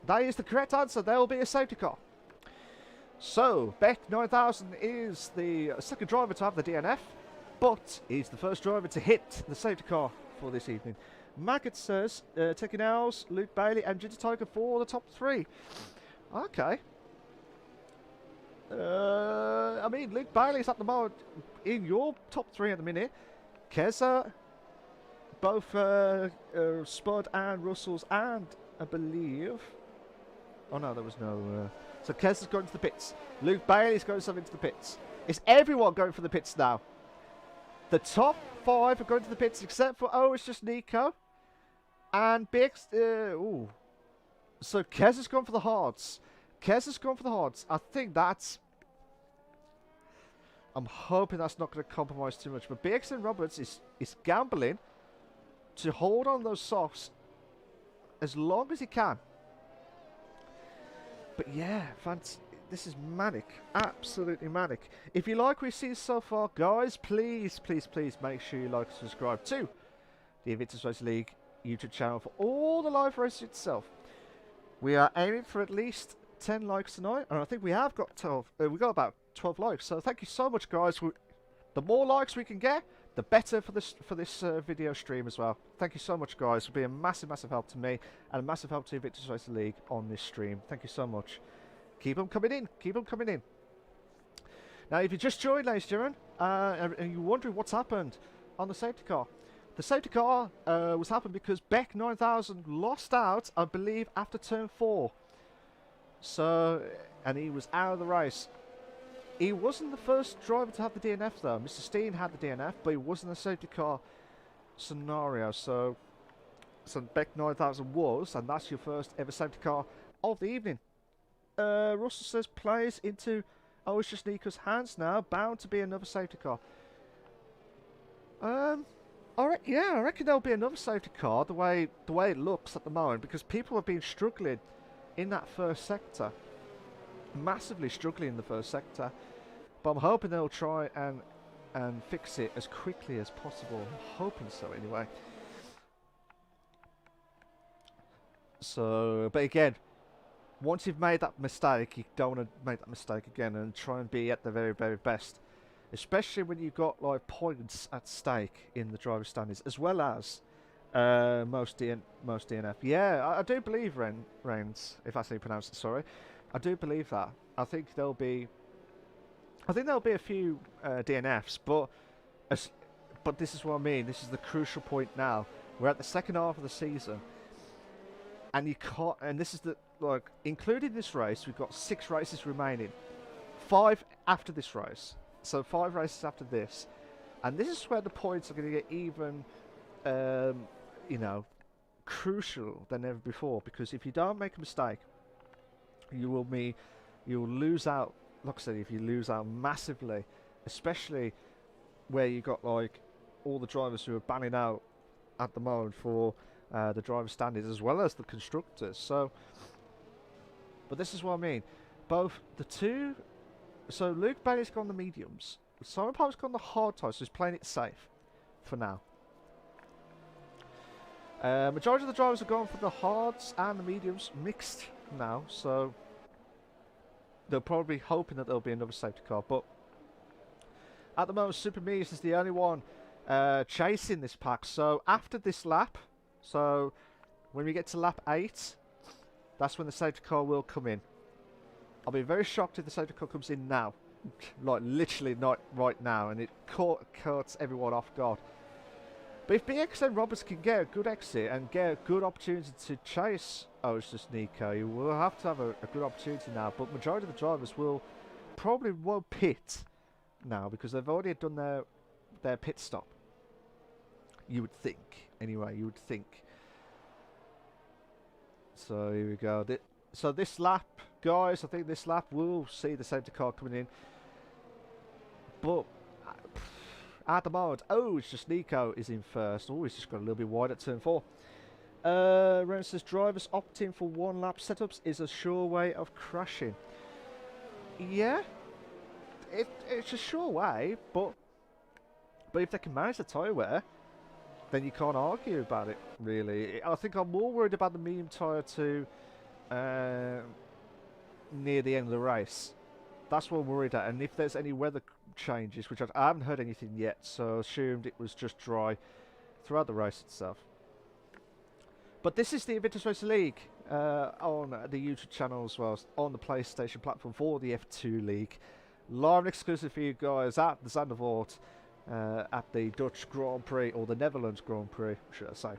A: That is the correct answer. There will be a safety car. So Beck 9000 is the second driver to have the DNF, but he's the first driver to hit the safety car for this evening. Maggot says, taking L's, Luke Bailey and Ginger Tiger for the top 3. Okay. I mean, Luke Bailey's at the moment in your top 3 at the minute. Keza, both Spud and Russell's, and I believe... Oh no, there was no... So Keza's going to the pits. Luke Bailey's going into the pits. Is everyone going for the pits now? The top 5 are going to the pits, except for it's just Nico and Bix. So Kez has gone for the hards. Kez has gone for the hards. I think that's. I'm hoping that's not going to compromise too much. But BXN Roberts is gambling to hold on those softs as long as he can. But yeah, this is manic. Absolutely manic. If you like what we've seen so far, guys, please, please, please make sure you like and subscribe to the Invictus Racing League YouTube channel for all the live races itself. We are aiming for at least 10 likes tonight, and I think we have got 12. We got about 12 likes. So thank you so much, guys. The more likes we can get, the better for this video stream as well. Thank you so much, guys. It'll be a massive, massive help to me and a massive help to Invictus Racing League on this stream. Thank you so much. Keep them coming in. Keep them coming in. Now, if you just joined, ladies and gentlemen, and you're wondering what's happened on the safety car, the safety car was happened because Beck 9000 lost out, I believe, after turn 4. So, and he was out of the race. He wasn't the first driver to have the DNF, though. Mr. Steen had the DNF, but he wasn't a safety car scenario. So Beck 9000 was, and that's your first ever safety car of the evening. Russell says plays into it's just Nico's hands now. Bound to be another safety car. I reckon there'll be another safety car the way it looks at the moment, because people have been struggling in that first sector. Massively struggling in the first sector, but I'm hoping they'll try and fix it as quickly as possible. I'm hoping so, anyway. So, but again, once you've made that mistake, you don't want to make that mistake again and try and be at the very, very best. Especially when you've got like points at stake in the driver standings, as well as most DNF. Yeah, I do believe Reigns, if that's how you pronounce it. Sorry, I do believe that. I think there'll be a few DNFs, but this is what I mean. This is the crucial point now. We're at the second half of the season, and you can't. And this is the like, including this race, we've got 6 races remaining, 5 after this race. So 5 races after this, and this is where the points are going to get even, you know, crucial than ever before. Because if you don't make a mistake, you'll lose out. Like I said, if you lose out massively, especially where you got like all the drivers who are banning out at the moment for the driver standings, as well as the constructors. So, but this is what I mean. Both the two. So Luke Bailey's gone the mediums. Simon Pope's gone the hard tyres, so he's playing it safe for now. Majority of the drivers have gone for the hards and the mediums mixed now, so they're probably hoping that there'll be another safety car. But at the moment, Super Me's is the only one chasing this pack. So after this lap, so when we get to lap 8, that's when the safety car will come in. I'll be very shocked if the safety car comes in now. Like, literally not right now. And it cuts everyone off guard. But if BX and Roberts can get a good exit and get a good opportunity to chase, oh, it's just Nico. You will have to have a good opportunity now. But majority of the drivers probably won't pit now, because they've already done their pit stop. You would think. Anyway, you would think. So, here we go. So this lap, guys, I think this lap will see the safety car coming in. But at the moment, oh, it's just Nico is in first. Oh, he's just got a little bit wide at turn 4. Ren says drivers opting for 1 lap setups is a sure way of crashing. Yeah, it's a sure way, but if they can manage the tyre wear, then you can't argue about it, really. I think I'm more worried about the medium tyre to near the end of the race. That's what I'm worried at. And if there's any weather changes, which I haven't heard anything yet, so I assumed it was just dry throughout the race itself. But this is the Invictus Racing League on the YouTube channel, as well as on the PlayStation platform for the F2 League. Live and exclusive for you guys at the Zandvoort at the Dutch Grand Prix, or the Netherlands Grand Prix, should I say.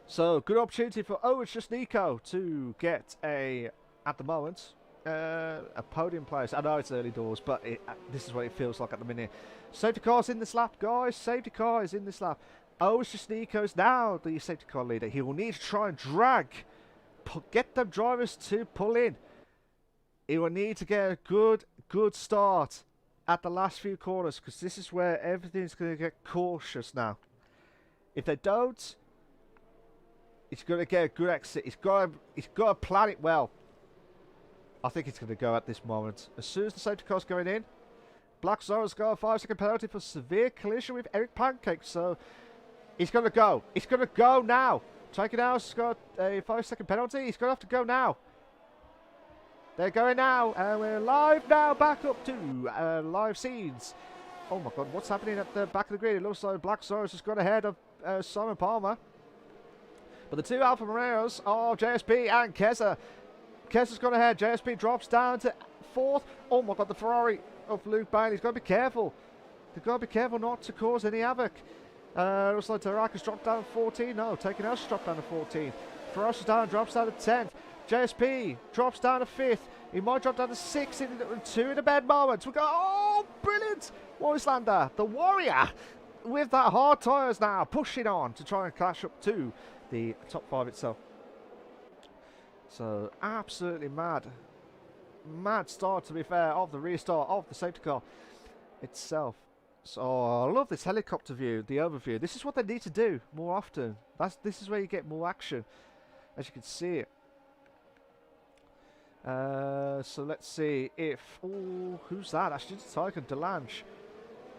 A: So, good opportunity for, oh, it's just Nico to get at the moment, a podium place. I know it's early doors, but this is what it feels like at the minute. Safety car's in this lap, guys. Safety car is in this lap. Oh, it's just Nico's now the safety car leader. He will need to try and get them drivers to pull in. He will need to get a good start at the last few corners, because this is where everything's going to get cautious now. If they don't, he's going to get a good exit. He's got to plan it well. I think it's going to go at this moment. As soon as the safety car's going in, Black Zorro's got a 5-second penalty for severe collision with Eric Pancake. So he's going to go. He's going to go now. Taking out has got a 5-second penalty. He's going to have to go now. They're going now, and we're live now, back up to live scenes. Oh my god, what's happening at the back of the grid? It looks like Black Zorro's just got ahead of Simon Palmer. But the two Alfa Romeos are JSP and Keza. Keza's gone ahead. JSP drops down to 4th. Oh my god, the Ferrari of Luke Bailey's got to be careful. They've got to be careful not to cause any havoc. Looks like Taraka's dropped down to 14. No, taking us dropped down to 14. Ferrari's down, drops down to 10th. JSP drops down to 5th. He might drop down to 6th in 2 in the bed moments. We go, oh, brilliant! Warislander, the warrior, with that hard tyres now, pushing on to try and clash up to the top 5 itself. So, absolutely mad start, to be fair, of the restart of the safety car itself. So, I love this helicopter view, the overview. This is what they need to do more often. This is where you get more action, as you can see it. So let's see if, oh, who's that? Actually, Tiger and Delange.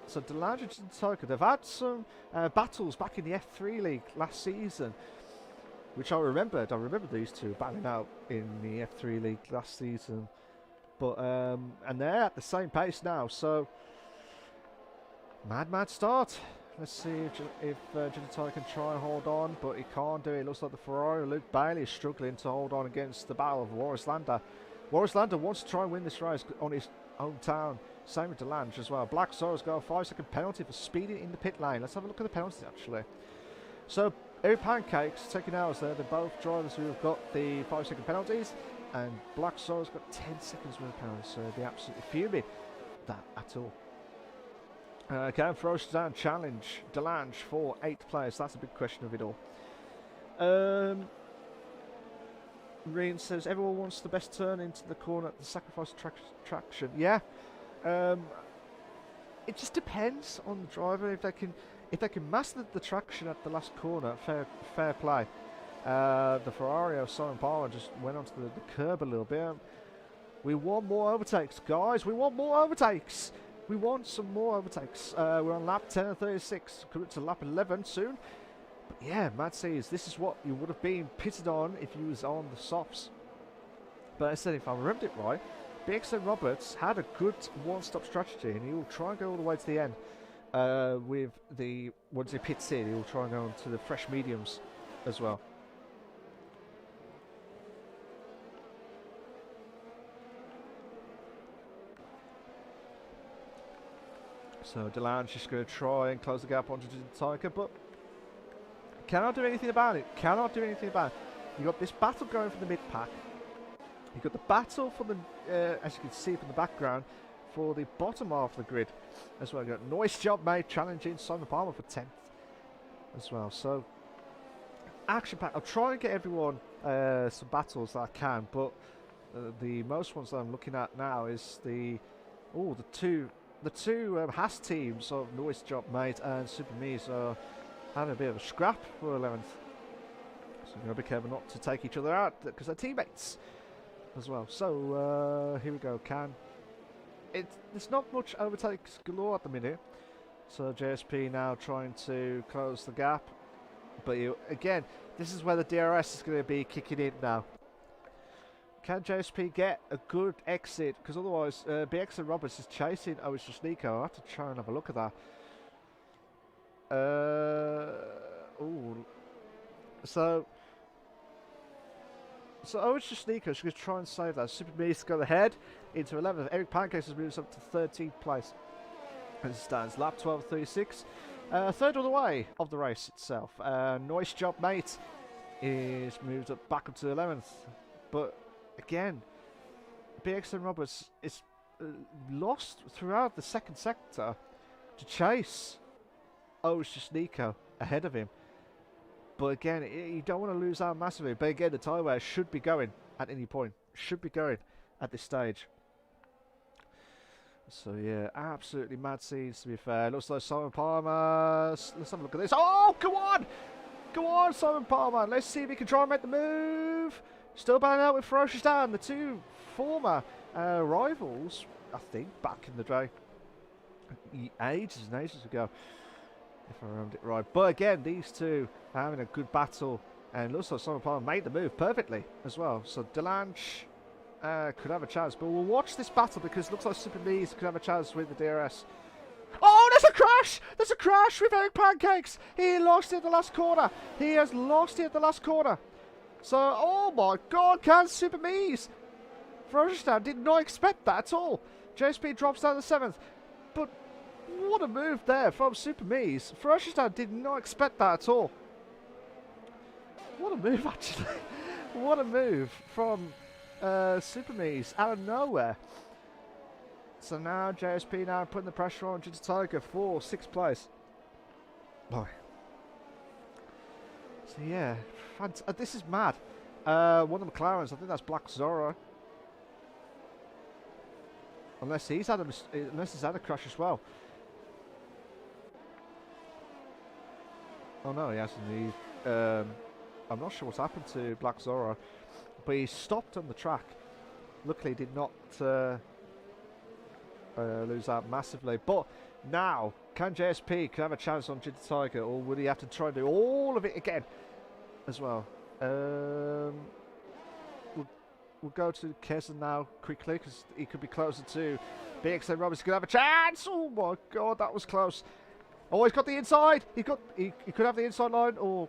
A: So Delange and Tiger, they've had some battles back in the F3 League last season. which I remembered. I remember these two battling out in the F3 League last season. But and they're at the same pace now, so mad start. Let's see if Genitai can try and hold on, but he can't do it. It looks like the Ferrari, Luke Bailey, is struggling to hold on against the battle of Warris Lander. Warris Lander wants to try and win this race on his hometown. Same with DeLange as well. Black Sora's got a 5-second penalty for speeding in the pit lane. Let's have a look at the penalties actually. So Eric Pancakes taking ours there. They're both drivers who have got the 5-second penalties, and Black Sora's got 10 seconds worth of penalties, so they'll be absolutely fuming that at all. Can Ferocious challenge DeLange for 8th place? That's a big question of it all. Reen says everyone wants the best turn into the corner at the sacrifice traction. Yeah, it just depends on the driver. If they can master the traction at the last corner, fair play. The Ferrari of Simon Palmer just went onto the curb a little bit. We want more overtakes, guys. We want more overtakes. We want some more overtakes. We're on lap 10 and 36, coming to lap 11 soon. But yeah, Mad says this is what you would have been pitted on if you was on the softs. But I said, if I remembered it right, BXN Roberts had a good one-stop strategy, and he will try and go all the way to the end. With the, once he pits in, he will try and go onto the fresh mediums as well. So DeLange just going to try and close the gap onto Tiger, but cannot do anything about it. Cannot do anything about it. You've got this battle going for the mid-pack. You've got the battle for the, as you can see from the background, for the bottom half of the grid as well. You've got Nice Job Mate challenging Simon Palmer for 10th as well. So, action pack. I'll try and get everyone some battles that I can, but the most ones that I'm looking at now is the two Haas teams of Noise Job Mate and Super Me's are having a bit of a scrap for 11th. So you've got to be careful not to take each other out because they're teammates as well. So here we go. There's not much overtakes galore at the minute. So JSP now trying to close the gap. But again, this is where the DRS is going to be kicking in now. Can JSP get a good exit? Because otherwise, BX and Roberts is chasing OH Nico. I'll have to try and have a look at that. So OH Nico is going to try and save that. Super Me's go ahead into 11th. Eric Pancakes has moved up to 13th place. As it stands, lap 12:36. Third of the way of the race itself. Nice Job Mate is moved up back up to 11th. But again, BXN Roberts is lost throughout the second sector to chase Nico ahead of him. But again, you don't want to lose out massively. But again, the tyre wear should be going at any point. Should be going at this stage. So yeah, absolutely mad scenes to be fair. Looks like Simon Palmer. Let's have a look at this. Oh, go on! Go on, Simon Palmer. Let's see if he can try and make the move. Still battling out with Ferocious Dan, the two former rivals, I think, back in the day. Ages and ages ago, if I remember it right. But again, these two are having a good battle, and looks like Simon Palmer made the move perfectly as well. So DeLange could have a chance, but we'll watch this battle because it looks like Super Me's could have a chance with the DRS. Oh, there's a crash! There's a crash with Eric Pancakes! He lost it at the last corner. He has lost it at the last corner. So, oh my god, can Super Me's? Ferocious did not expect that at all. JSP drops down to 7th. But what a move there from Super Me's. Ferocious did not expect that at all. What a move, actually. What a move from Super Me's out of nowhere. So now JSP now putting the pressure on Jitter Tiger for 6th place. Boy. So yeah, this is mad. One of the McLarens, I think that's Black Zora. Unless he's had a crash as well. Oh no, he hasn't. I'm not sure what's happened to Black Zora, but he stopped on the track. Luckily, did not lose out massively. But now, can JSP have a chance on Jitter Tiger, or would he have to try and do all of it again as well? We'll go to Keza now quickly because he could be closer to BXN Roberts. He could have a chance. Oh my god, that was close. Oh, he's got the inside. He could have the inside line. Oh,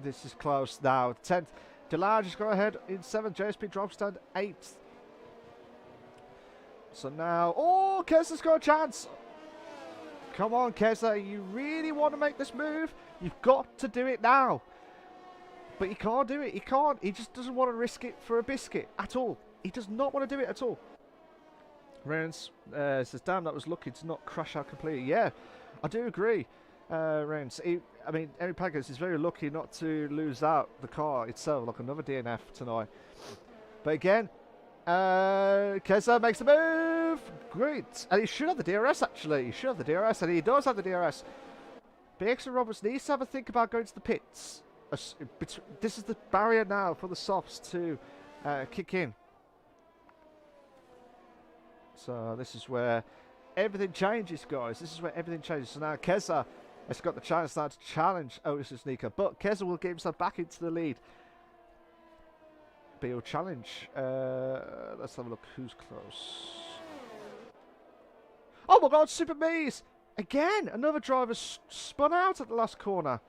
A: this is close now. 10th. DeLange has gone ahead in 7th. JSP drops down to 8th. So now, oh, Keza's got a chance. Come on, Keza, you really want to make this move? You've got to do it now. But he can't do it. He can't. He just doesn't want to risk it for a biscuit at all. He does not want to do it at all. Reigns says, damn, that was lucky to not crash out completely. Yeah, I do agree, Reigns. I mean, Eric Paggers is very lucky not to lose out the car itself, like another DNF tonight. But again, Keza makes the move. Great. And he should have the DRS, actually. He should have the DRS, and he does have the DRS. BX Roberts needs to have a think about going to the pits. This is the barrier now for the softs to kick in. So this is where everything changes, guys. This is where everything changes. So now Keza has got the chance now to challenge Otis Sneaker, but Keza will get himself back into the lead. But he'll challenge. Let's have a look who's close. Oh my god, Super Me's! Again, another driver spun out at the last corner.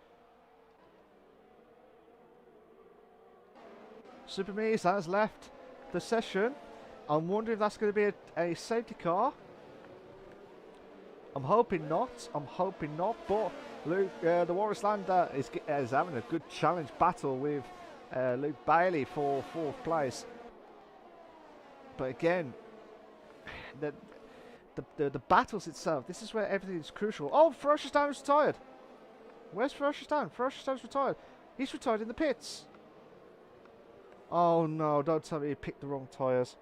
A: Super Me's has left the session. I'm wondering if that's going to be a safety car. I'm hoping not. I'm hoping not. But Luke, the Walrus Lander is having a good challenge battle with Luke Bailey for 4th place. But again, the battles itself, this is where everything is crucial. Oh, Ferocious Dan is retired. Where's Ferocious Dan? Ferocious Dan's retired. He's retired in the pits. Oh no, don't tell me he picked the wrong tyres.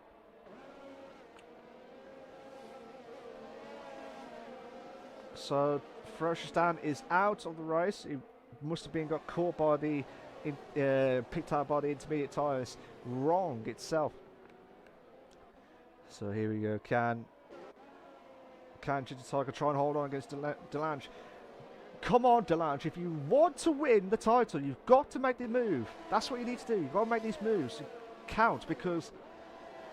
A: So Ferocious Dan is out of the race. He must have been got caught by the picked out by the intermediate tyres. Wrong itself. So here we go. Can Ginger Tiger try and hold on against DeLange? Come on, DeLange. If you want to win the title, you've got to make the move. That's what you need to do. You've got to make these moves count, because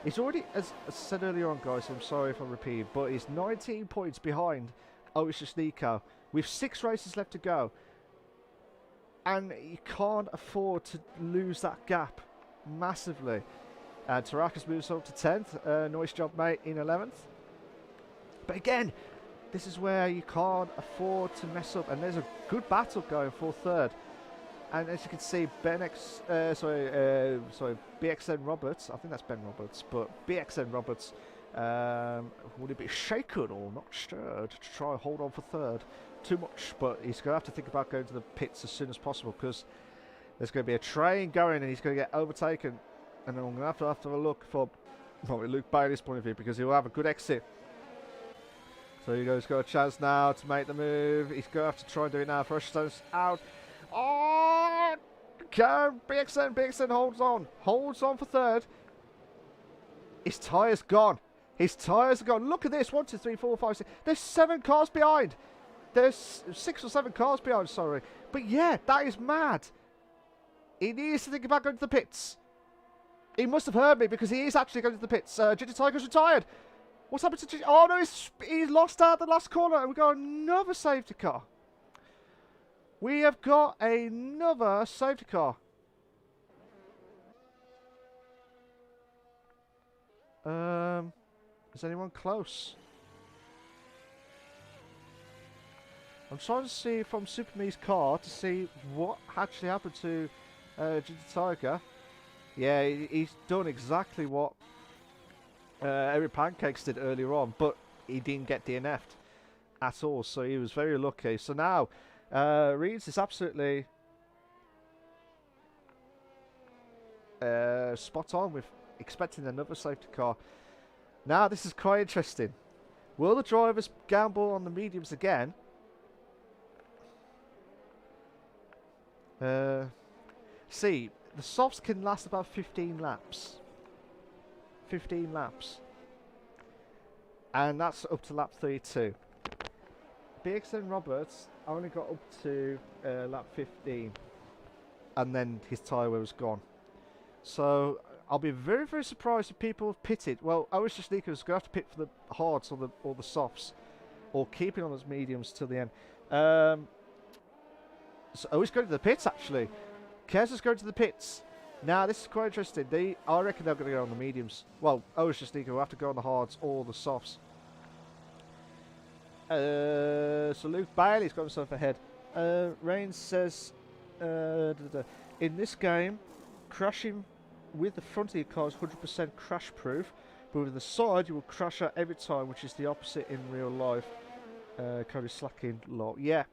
A: he's already, as I said earlier on, guys, I'm sorry if I repeat, but he's 19 points behind Otis Nico with 6 races left to go. And you can't afford to lose that gap massively. And Tarakas moves up to 10th. Nice job, mate, in 11th. But again, this is where you can't afford to mess up. And there's a good battle going for 3rd. And as you can see, BXN Roberts, I think that's Ben Roberts, but BXN Roberts would it be shaken or not stirred to try and hold on for 3rd? Too much, but he's going to have to think about going to the pits as soon as possible, because there's going to be a train going and he's going to get overtaken. And then I'm going to have to look for probably Luke Bailey's point of view, because he'll have a good exit. So he's got a chance now to make the move. He's going to have to try and do it now. Ferocious out. Oh, BXN holds on for 3rd. His tyres gone. His tyres are gone. Look at this. 1, 2, 3, 4, 5, 6. There's 7 cars behind. There's 6 or 7 cars behind, sorry. But yeah, that is mad. He needs to think about going to the pits. He must have heard me, because he is actually going to the pits. Ginger Tiger's retired. What's happened to Ginger? Oh no, he's lost out the last corner. And we've got another safety car. We have got another safety car. Is anyone close? I'm trying to see from Super Me's car to see what actually happened to Ginger Tiger. Yeah, he's done exactly what Eric Pancakes did earlier on, but he didn't get DNF'd at all, so he was very lucky. So now, Reeds is absolutely spot on with expecting another safety car. Now, this is quite interesting. Will the drivers gamble on the mediums again? See, the softs can last about 15 laps. 15 laps. And that's up to lap 32. BXN Roberts only got up to lap 15. and then his tyre wear was gone. So I'll be very, very surprised if people have pitted. Well, I was just thinking was going to have to pit for the hards or the softs, or keeping on those mediums till the end. So I was going to the pits actually. Kez is going to the pits. Now this is quite interesting. I reckon they're going to go on the mediums. Well, I was just thinking we'll have to go on the hards or the softs. So Luke Bailey's got himself ahead. Reigns says, in this game, crashing with the front of your car is 100% crash proof, but with the side you will crash out every time, which is the opposite in real life. Cody slacking low. Yeah.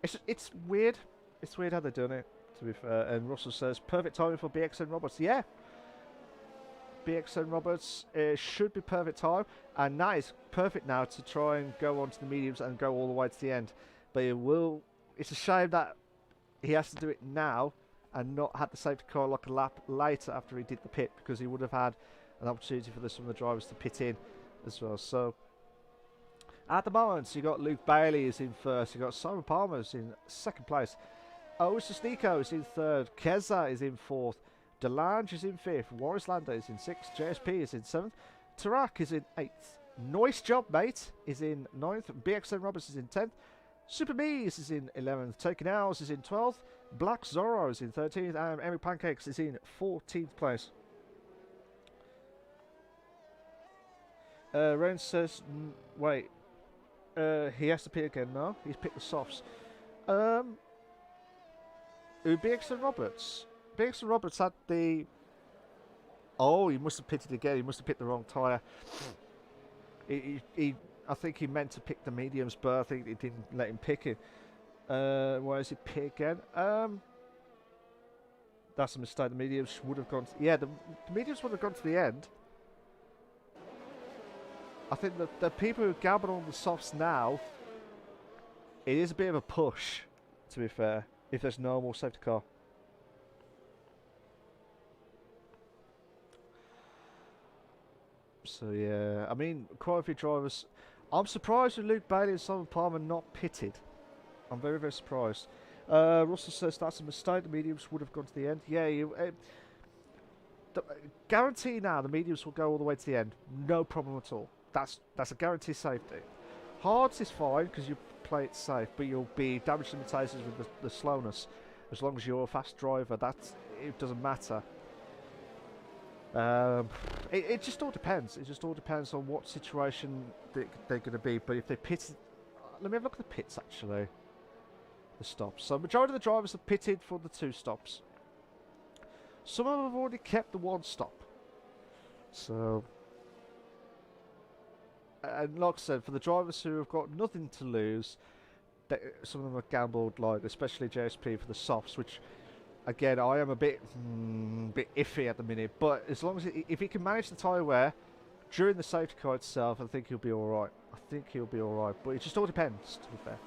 A: It's weird. It's weird how they've done it, to be fair. And Russell says, perfect timing for BXN Roberts. Yeah. BXN Roberts should be perfect time, and that is perfect now to try and go on to the mediums and go all the way to the end. But it's a shame that he has to do it now and not had the safety car like a lap later after he did the pit, because he would have had an opportunity for some of the drivers to pit in as well. So at the moment, you got Luke Bailey is in first, you got Simon Palmer is in second place, Oasis Nico is in third, Keza is in fourth, Delange is in fifth, Warrislander is in sixth, JSP is in seventh, Tarak is in eighth, Nice Job Mate is in ninth, BXN Roberts is in 10th, Super Mees is in 11th, Taking Owls is in 12th, Black Zorro is in 13th, and Emery Pancakes is in 14th place. Ren says, wait, he has to pick again now. He's picked the softs. BXN Roberts. BXN Roberts had the... Oh, he must have pitted again. He must have picked the wrong tyre. I think he meant to pick the mediums, but I think he didn't let him pick it. Why is he pick again? That's a mistake. The mediums would have gone... the mediums would have gone to the end. I think the people who gamble on the softs now, it is a bit of a push, to be fair, if there's no more safety car. So yeah, I mean, quite a few drivers. I'm surprised with Luke Bailey and Simon Palmer not pitted. I'm very, very surprised. Russell says that's a mistake. The mediums would have gone to the end. Yeah, guarantee now the mediums will go all the way to the end. No problem at all. That's a guarantee safety. Hards is fine because you play it safe, but you'll be damage limitations with the slowness. As long as you're a fast driver, it doesn't matter. It just all depends. It just all depends on what situation they're going to be. But if they pit, let me have a look at the pits actually. The stops. So majority of the drivers have pitted for the 2 stops. Some of them have already kept the 1 stop. So, and like I said, for the drivers who have got nothing to lose, some of them have gambled, like especially JSP for the softs, which again I am a bit iffy at the minute. But as long as if he can manage the tyre wear during the safety car itself, I think he'll be all right. But it just all depends, to be fair.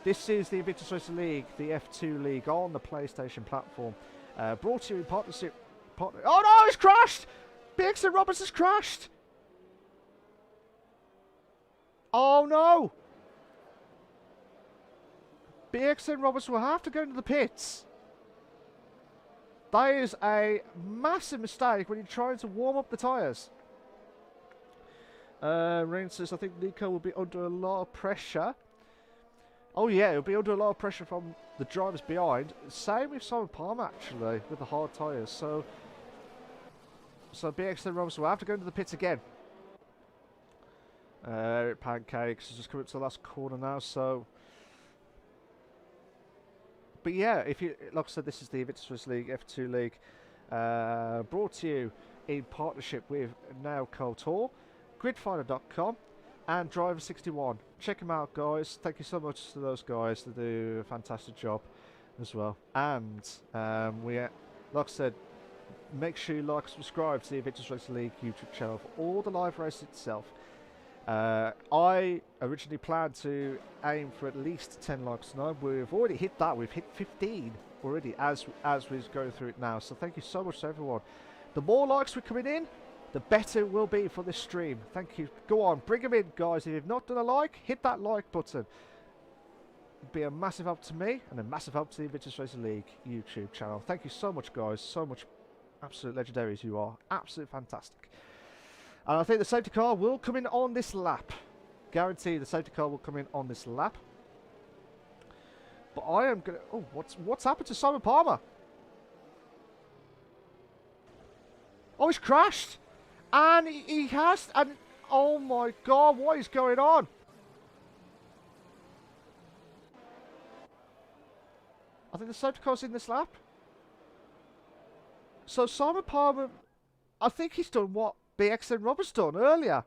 A: This is the Invictus Racing League, the F2 League on the PlayStation platform. Brought to you in partnership. Oh no, he's crashed! BXN Roberts has crashed! Oh no! BXN Roberts will have to go into the pits. That is a massive mistake when you're trying to warm up the tyres. Rain says, I think Nico will be under a lot of pressure. Oh yeah, he'll be under a lot of pressure from the drivers behind. Same with Simon Palmer actually, with the hard tyres. So BXN Roberts will have to go into the pits again. Pancakes is just coming to the last corner now, so... But yeah, if you, like I said, this is the Invictus Racing League, F2 League, brought to you in partnership with Now Couture, Gridfinder.com, and Driver61. Check them out, guys. Thank you so much to those guys. They do a fantastic job as well. And like I said, make sure you like and subscribe to the Invictus Racing League YouTube channel for all the live races itself. I originally planned to aim for at least 10 likes tonight. We've already hit that. We've hit 15 already as we're going through it now. So thank you so much to everyone. The more likes we're coming in, the better it will be for this stream. Thank you. Go on, bring them in, guys. If you've not done a like, hit that like button. be a massive help to me and a massive help to the Invictus Racing League YouTube channel. Thank you so much, guys. So much. Absolute legendaries you are. Absolute fantastic. And I think the safety car will come in on this lap. Guarantee the safety car will come in on this lap. But I am going to... Oh, what's happened to Simon Palmer? Oh, he's crashed. And he has... And oh my God, what is going on? I think the safety car's in this lap. So Simon Palmer, I think he's done what BXN Roberts done earlier.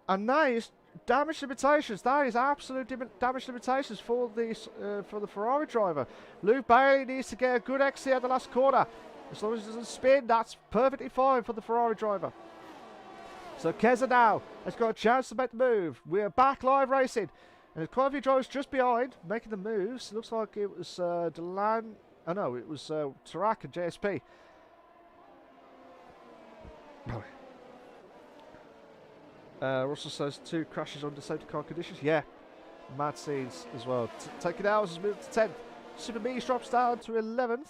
A: And that is damage limitations. That is absolute damage limitations for the Ferrari driver. Luke Bailey needs to get a good exit at the last corner. As long as he doesn't spin, that's perfectly fine for the Ferrari driver. So Keza now has got a chance to make the move. We're back live racing. And there's quite a few drivers just behind, making the moves. It looks like it was Delan... Oh no, it was Tarak and JSP. Russell says 2 crashes under safety car conditions. Yeah, mad scenes as well. Taking out has moved to 10th. Super Mees drops down to 11th.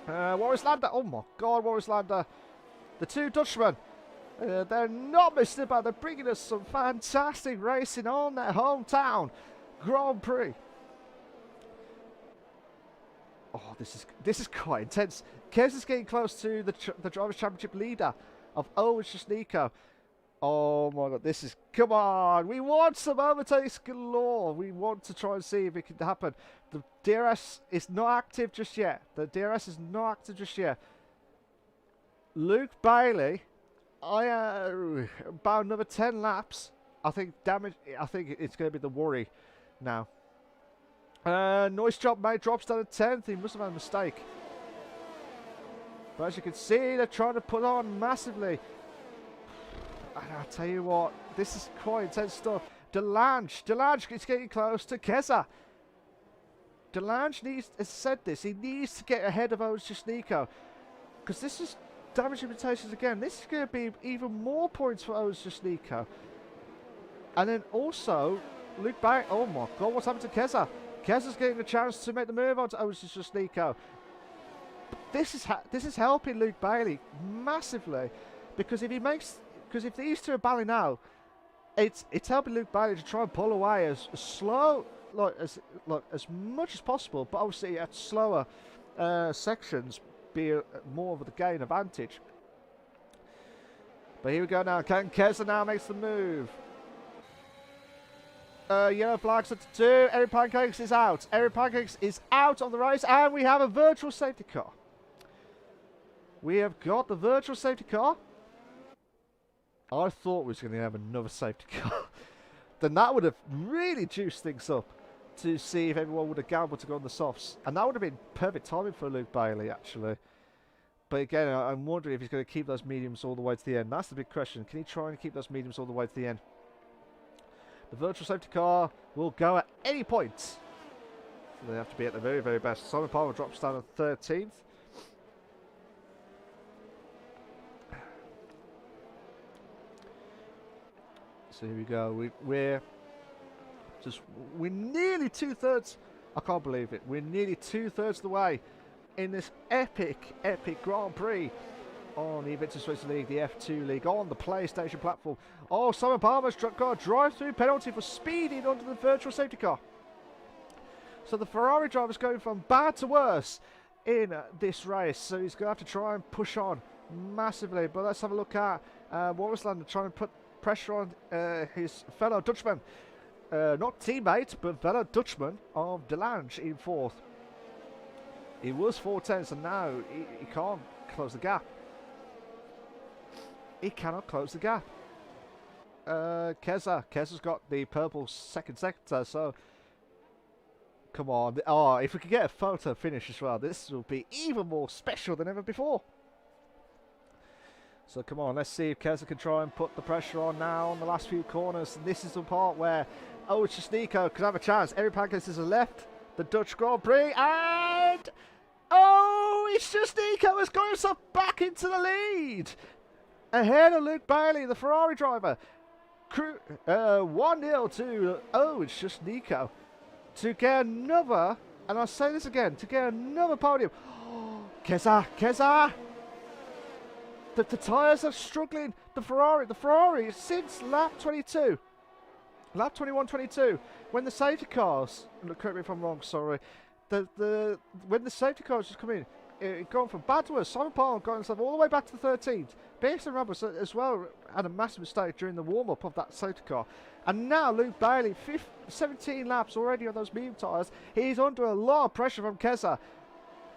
A: Warris Lander. Oh my God, Warris Lander. The 2 Dutchmen. They're not missing about. They're bringing us some fantastic racing on their hometown Grand Prix. Oh, this is quite intense. Kez is getting close to the Drivers' Championship leader of Owen Shashniko. Oh my God, this is... Come on! We want some overtakes galore. We want to try and see if it can happen. The DRS is not active just yet. Luke Bailey, about another 10 laps. I think it's going to be the worry now. Noise job mate drops down to 10th. He must have had a mistake. But as you can see, they're trying to put on massively. And I'll tell you what, this is quite intense stuff. Delange is getting close to Keza. Delange has said this. He needs to get ahead of Owens Nico. Because this is damage limitations again. This is going to be even more points for Owens Nico. And then also, Luke Bailey. Oh my God, what's happened to Keza? Keza's getting a chance to make the move on to Owens Nico. This is helping Luke Bailey massively. Because if these two are battling out, it's helping Luke Bailey to try and pull away as slow, as much as possible, but obviously at slower sections be more of the gain advantage. But here we go now. Keza now makes the move. Yellow flags at 2. Eric Pancakes is out. Eric Pancakes is out of the race, and we have a virtual safety car. We have got the virtual safety car. I thought we was going to have another safety car. Then that would have really juiced things up to see if everyone would have gambled to go on the softs. And that would have been perfect timing for Luke Bailey, actually. But again, I'm wondering if he's going to keep those mediums all the way to the end. That's the big question. Can he try and keep those mediums all the way to the end? The virtual safety car will go at any point. So they have to be at the very, very best. Simon Palmer drops down to 13th. So here we go. We're nearly 2/3. I can't believe it. We're nearly 2/3 of the way in this epic Grand Prix on the Invictus Racing League, the F2 League, on the PlayStation platform. Oh, Simon Palmer's got a drive-through penalty for speeding under the virtual safety car. So the Ferrari driver's going from bad to worse in this race. So he's going to have to try and push on massively. But let's have a look at Warris Lander trying to put pressure on his fellow Dutchman. Not teammate, but fellow Dutchman of Delange in 4th. He was 4/10, and now he can't close the gap. He cannot close the gap. Keza's got the purple second sector, so come on. Oh, if we could get a photo finish as well, this will be even more special than ever before. So come on, let's see if Keza can try and put the pressure on now on the last few corners. And this is the part where Shashniko could have a chance. Eric Pancakes has left the Dutch Grand Prix, and Shashniko has got himself back into the lead, ahead of Luke Bailey, the Ferrari driver. 1-0 to, oh, it's just Nico. To get another, and I'll say this again, to get another podium. Keza! The tyres are struggling. The Ferrari, since lap 22, lap 21, 22, when the safety cars, correct me if I'm wrong, sorry, when the safety cars just come in, going from bad to worse. Simon Palmer got himself all the way back to the 13th. Basin Roberts as well had a massive mistake during the warm-up of that safety car. And now Luke Bailey, 17 laps already on those medium tyres. He's under a lot of pressure from Keza.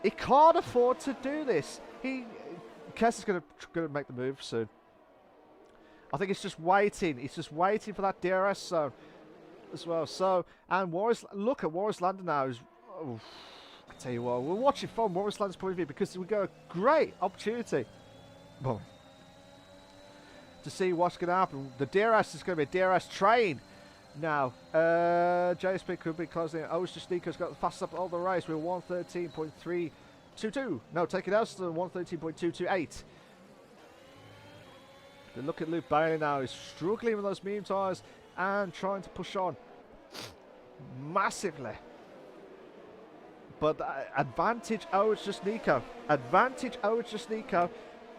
A: He can't afford to do this. Keza's going to make the move soon. I think he's just waiting. He's just waiting for that DRS zone as well. So, and look at Warris Lander now. Oh, I tell you what, we're watching from Warris Lander's point of view because we got a great opportunity to see what's going to happen. The DRS is going to be a DRS train now. JSP could be closing it. Oh, it's just Nico's got the fastest up all the race with 113.322. No, take it out to 113.228. But look at Luke Bailey now. He's struggling with those medium tyres and trying to push on massively. But advantage, oh, it's just Nico. Advantage, oh, it's just Nico.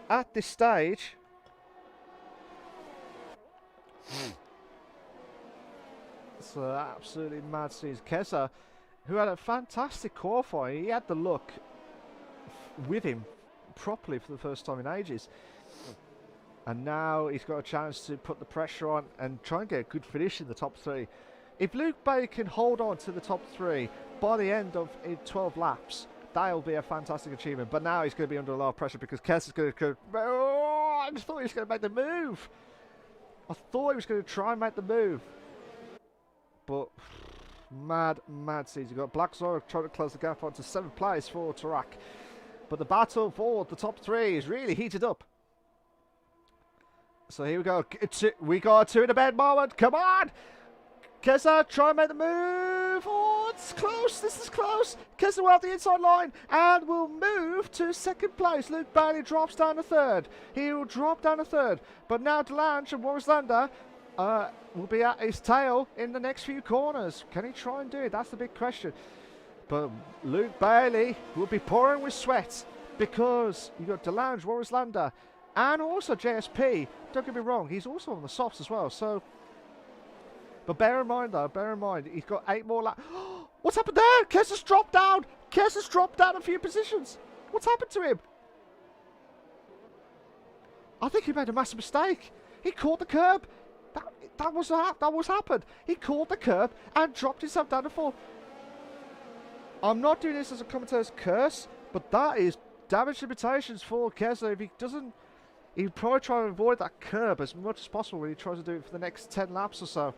A: At this stage. It's absolutely mad scenes. Keza, who had a fantastic qualifying, he had the luck with him properly for the first time in ages. And now he's got a chance to put the pressure on and try and get a good finish in the top 3. If Luke Bailey can hold on to the top 3 by the end of 12 laps, that'll be a fantastic achievement. But now he's going to be under a lot of pressure because Keza's going to... Oh, I just thought he was going to make the move. I thought he was going to try and make the move. But mad season. You've got Black Zora trying to close the gap onto 7th place for Tarak. But the battle for the top 3 is really heated up. So here we go. We got a 2 in the bed moment. Come on! Keza, try and make the move. Oh, it's close. This is close. Keza will have the inside line and will move to 2nd place. Luke Bailey drops down to 3rd. He will drop down to 3rd. But now Delange and Warris Lander will be at his tail in the next few corners. Can he try and do it? That's the big question. But Luke Bailey will be pouring with sweat because you've got Delange, Warris Lander, and also JSP. Don't get me wrong, he's also on the softs as well. So, but bear in mind, he's got 8 more laps. What's happened there? Keza's dropped down. Keza's dropped down a few positions. What's happened to him? I think he made a massive mistake. He caught the curb. That was happened. He caught the curb and dropped himself down to 4. I'm not doing this as a commentator's curse, but that is damage limitations for Keza. If he doesn't, he'd probably try to avoid that curb as much as possible when he tries to do it for the next 10 laps or so.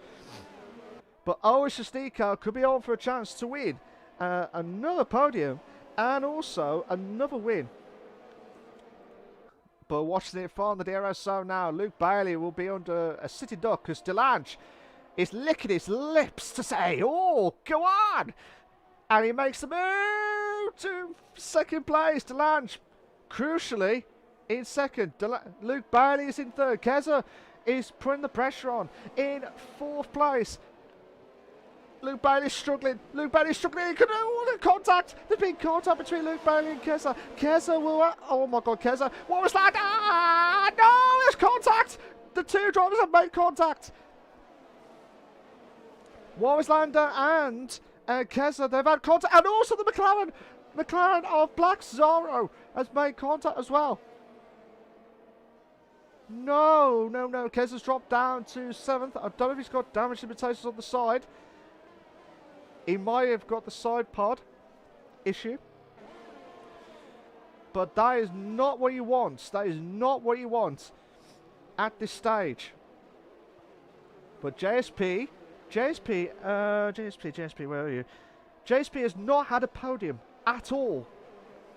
A: But Owen Shastika could be on for a chance to win another podium and also another win. But watching it from the DRS zone now, Luke Bailey will be under a sitting duck because Delange is licking his lips to say, oh, go on! And he makes the move to 2nd place. Delange, crucially, in 2nd. Luke Bailey is in 3rd. Keza is putting the pressure on in 4th place. Luke Bailey's struggling. Luke Bailey's struggling. Oh, contact. There's been contact between Luke Bailey and Keza. Keza will... Oh my God, Keza. What was that? Ah, no, there's contact. The 2 drivers have made contact. Warris Lander and Keza, they've had contact. And also the McLaren of Black Zorro has made contact as well. No. Keza's dropped down to 7th. I don't know if he's got damage limitations on the side. He might have got the side pod issue. But that is not what you want. That is not what you want at this stage. But JSP, where are you? JSP has not had a podium at all.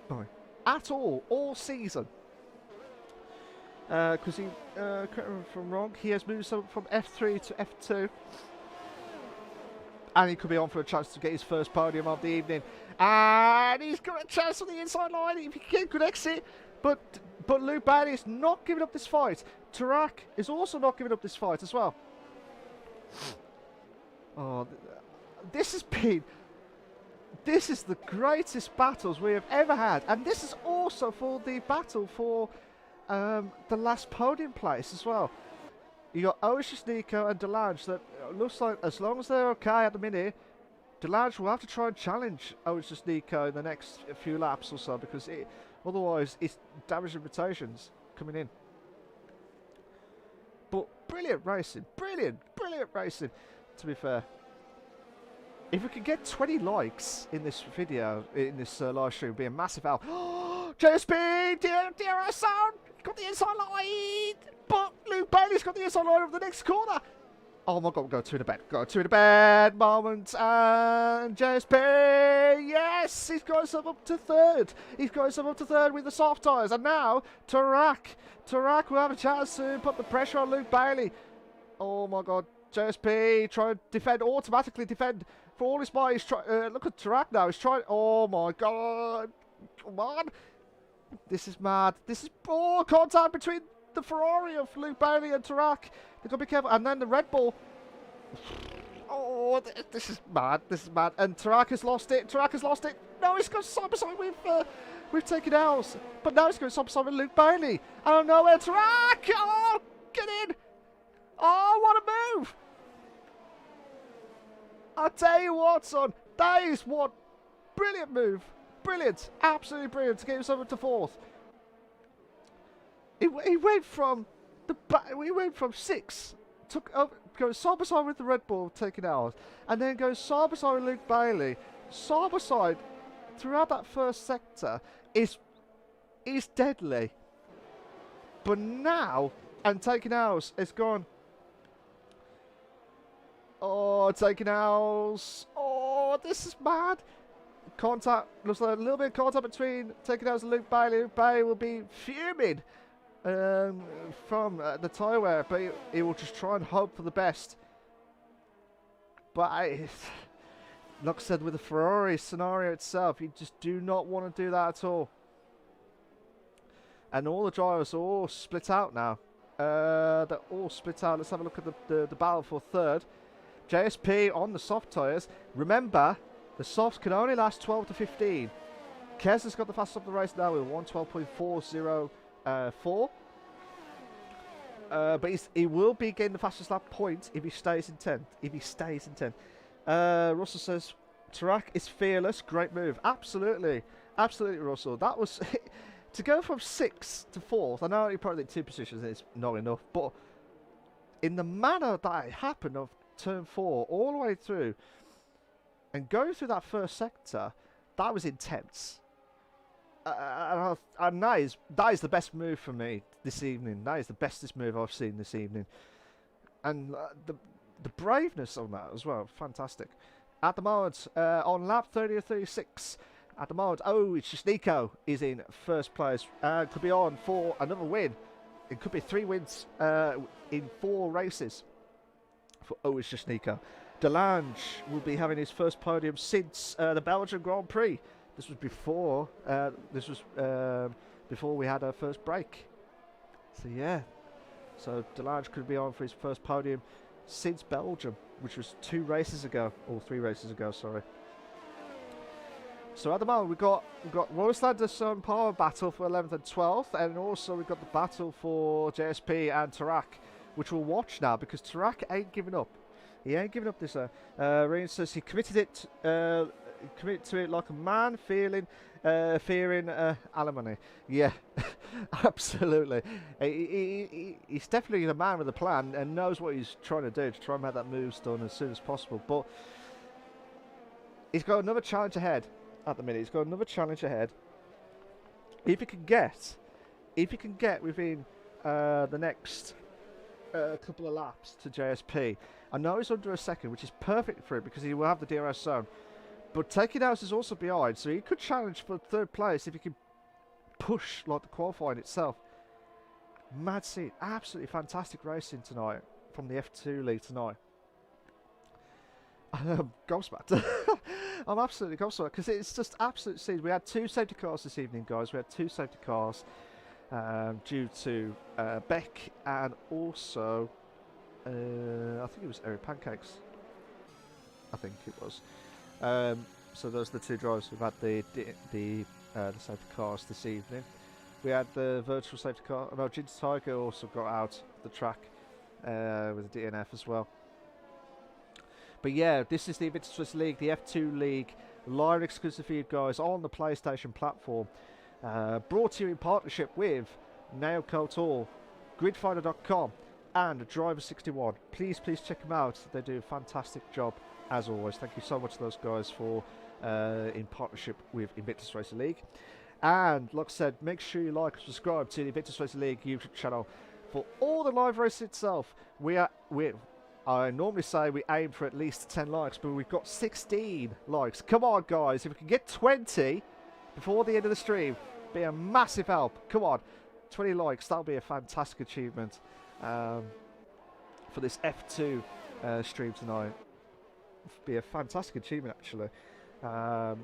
A: No, at all season. Because he, correct me if I'm wrong, he has moved from F3 to F2. And he could be on for a chance to get his first podium of the evening. And he's got a chance on the inside line if he can get a good exit. But Luke Bailey is not giving up this fight. Tarak is also not giving up this fight as well. Oh, this has been... This is the greatest battles we have ever had. And this is also for the battle for the last podium place as well. You got Oasis, Nico and DomThNoodle that looks like as long as they're okay at the minute, DomThNoodle will have to try and challenge Oasis Nico in the next few laps or so, because otherwise it's damaging rotations coming in. But brilliant racing, brilliant racing, to be fair. If we could get 20 likes in this video, in this live stream, it would be a massive help. JSP, DRS zone, got the inside line, but Luke Bailey's got the inside line of the next corner. Oh my god, go two in the bed moment, and JSP, yes, he's got himself up to third. He's got himself up to third with the soft tyres, and now Tarak will have a chance to put the pressure on Luke Bailey. Oh my god, JSP trying to defend, automatically defend for all his might. Look at Tarak now, he's trying, oh my god, come on. This is mad, this is contact between the Ferrari of Luke Bailey and Tarak. They've got to be careful. And then the Red Bull. Oh, this is mad. This is mad. And Tarak has lost it. No, he's gone side by side with taken L's. But now he's going side by side with Luke Bailey. I don't know where Tarak. Oh, get in. Oh, what a move. I'll tell you what, son. That is one brilliant move. Brilliant. Absolutely brilliant to get himself up to fourth. He went from... We went from 6, goes side by side with the Red Bull, taking ours, and then goes side by side with Luke Bailey, side by side throughout that first sector is deadly. But now, and taking ours, it's gone. Oh, taking ours. Oh, this is mad. Contact, looks like a little bit of contact between taking ours and Luke Bailey. Luke Bailey will be fuming from the tyre wear, but he will just try and hope for the best. But like I said, with the Ferrari scenario itself, you just do not want to do that at all. And all the drivers are all split out now. They're all split out. Let's have a look at the battle for third. JSP on the soft tyres. Remember, the softs can only last 12 to 15. Kez has got the fastest of the race now with 112.404. But he will be getting the fastest lap point if he stays in 10th. Russell says, Tarak is fearless. Great move. Absolutely, Russell. That was to go from 6th to 4th. I know he probably did 2 positions. It's not enough, but in the manner that it happened of turn 4 all the way through and going through that first sector, that was intense. And that is the best move for me this evening. That is the bestest move I've seen this evening. And the braveness on that as well, fantastic. At the moment, on lap 30 or 36, at the moment, oh, it's just Nico is in first place. Could be on for another win. It could be 3 wins in 4 races. Oh, it's just Nico. DomThNoodle will be having his first podium since the Belgian Grand Prix. This was before. Before we had our first break. So yeah. So DomThNoodle could be on for his first podium since Belgium, which was 2 races ago, or 3 races ago. Sorry. So at the moment we've got Royal Sun Power battle for 11th and 12th, and also we've got the battle for JSP and Tarak, which we'll watch now because Tarak ain't giving up. He ain't giving up this. Ryan says he committed to it like a man, fearing alimony. Yeah, absolutely. He's definitely a man with a plan and knows what he's trying to do to try and make that move done as soon as possible. But he's got another challenge ahead at the minute. He's got another challenge ahead. If he can get within the next couple of laps to JSP, I know he's under a second, which is perfect for him because he will have the DRS zone. But Taking House is also behind, so he could challenge for 3rd place if he can push like the qualifying itself. Mad scene, absolutely fantastic racing tonight from the F2 League tonight. I'm gobsmacked. I'm absolutely gobsmacked because it's just absolute scene. We had 2 safety cars this evening, guys. We had 2 safety cars due to Beck and also I think it was Eric Pancakes. I think it was. So those are the two drivers who've had the safety cars this evening. We had the virtual safety car. No, Ginger Tiger also got out the track with the DNF as well. But yeah, this is the Invictus Racing League, the F2 League, live exclusive for you guys on the PlayStation platform. Brought to you in partnership with NailCoTour, Gridfinder.com and Driver61. Please check them out. They do a fantastic job as always. Thank you so much to those guys for in partnership with Invictus Racing League. And like I said, make sure you like and subscribe to the Invictus Racing League YouTube channel for all the live races itself. I normally say we aim for at least 10 likes, but we've got 16 likes. Come on, guys. If we can get 20 before the end of the stream, be a massive help. Come on. 20 likes. That'll be a fantastic achievement for this F2 stream tonight. Be a fantastic achievement, actually. But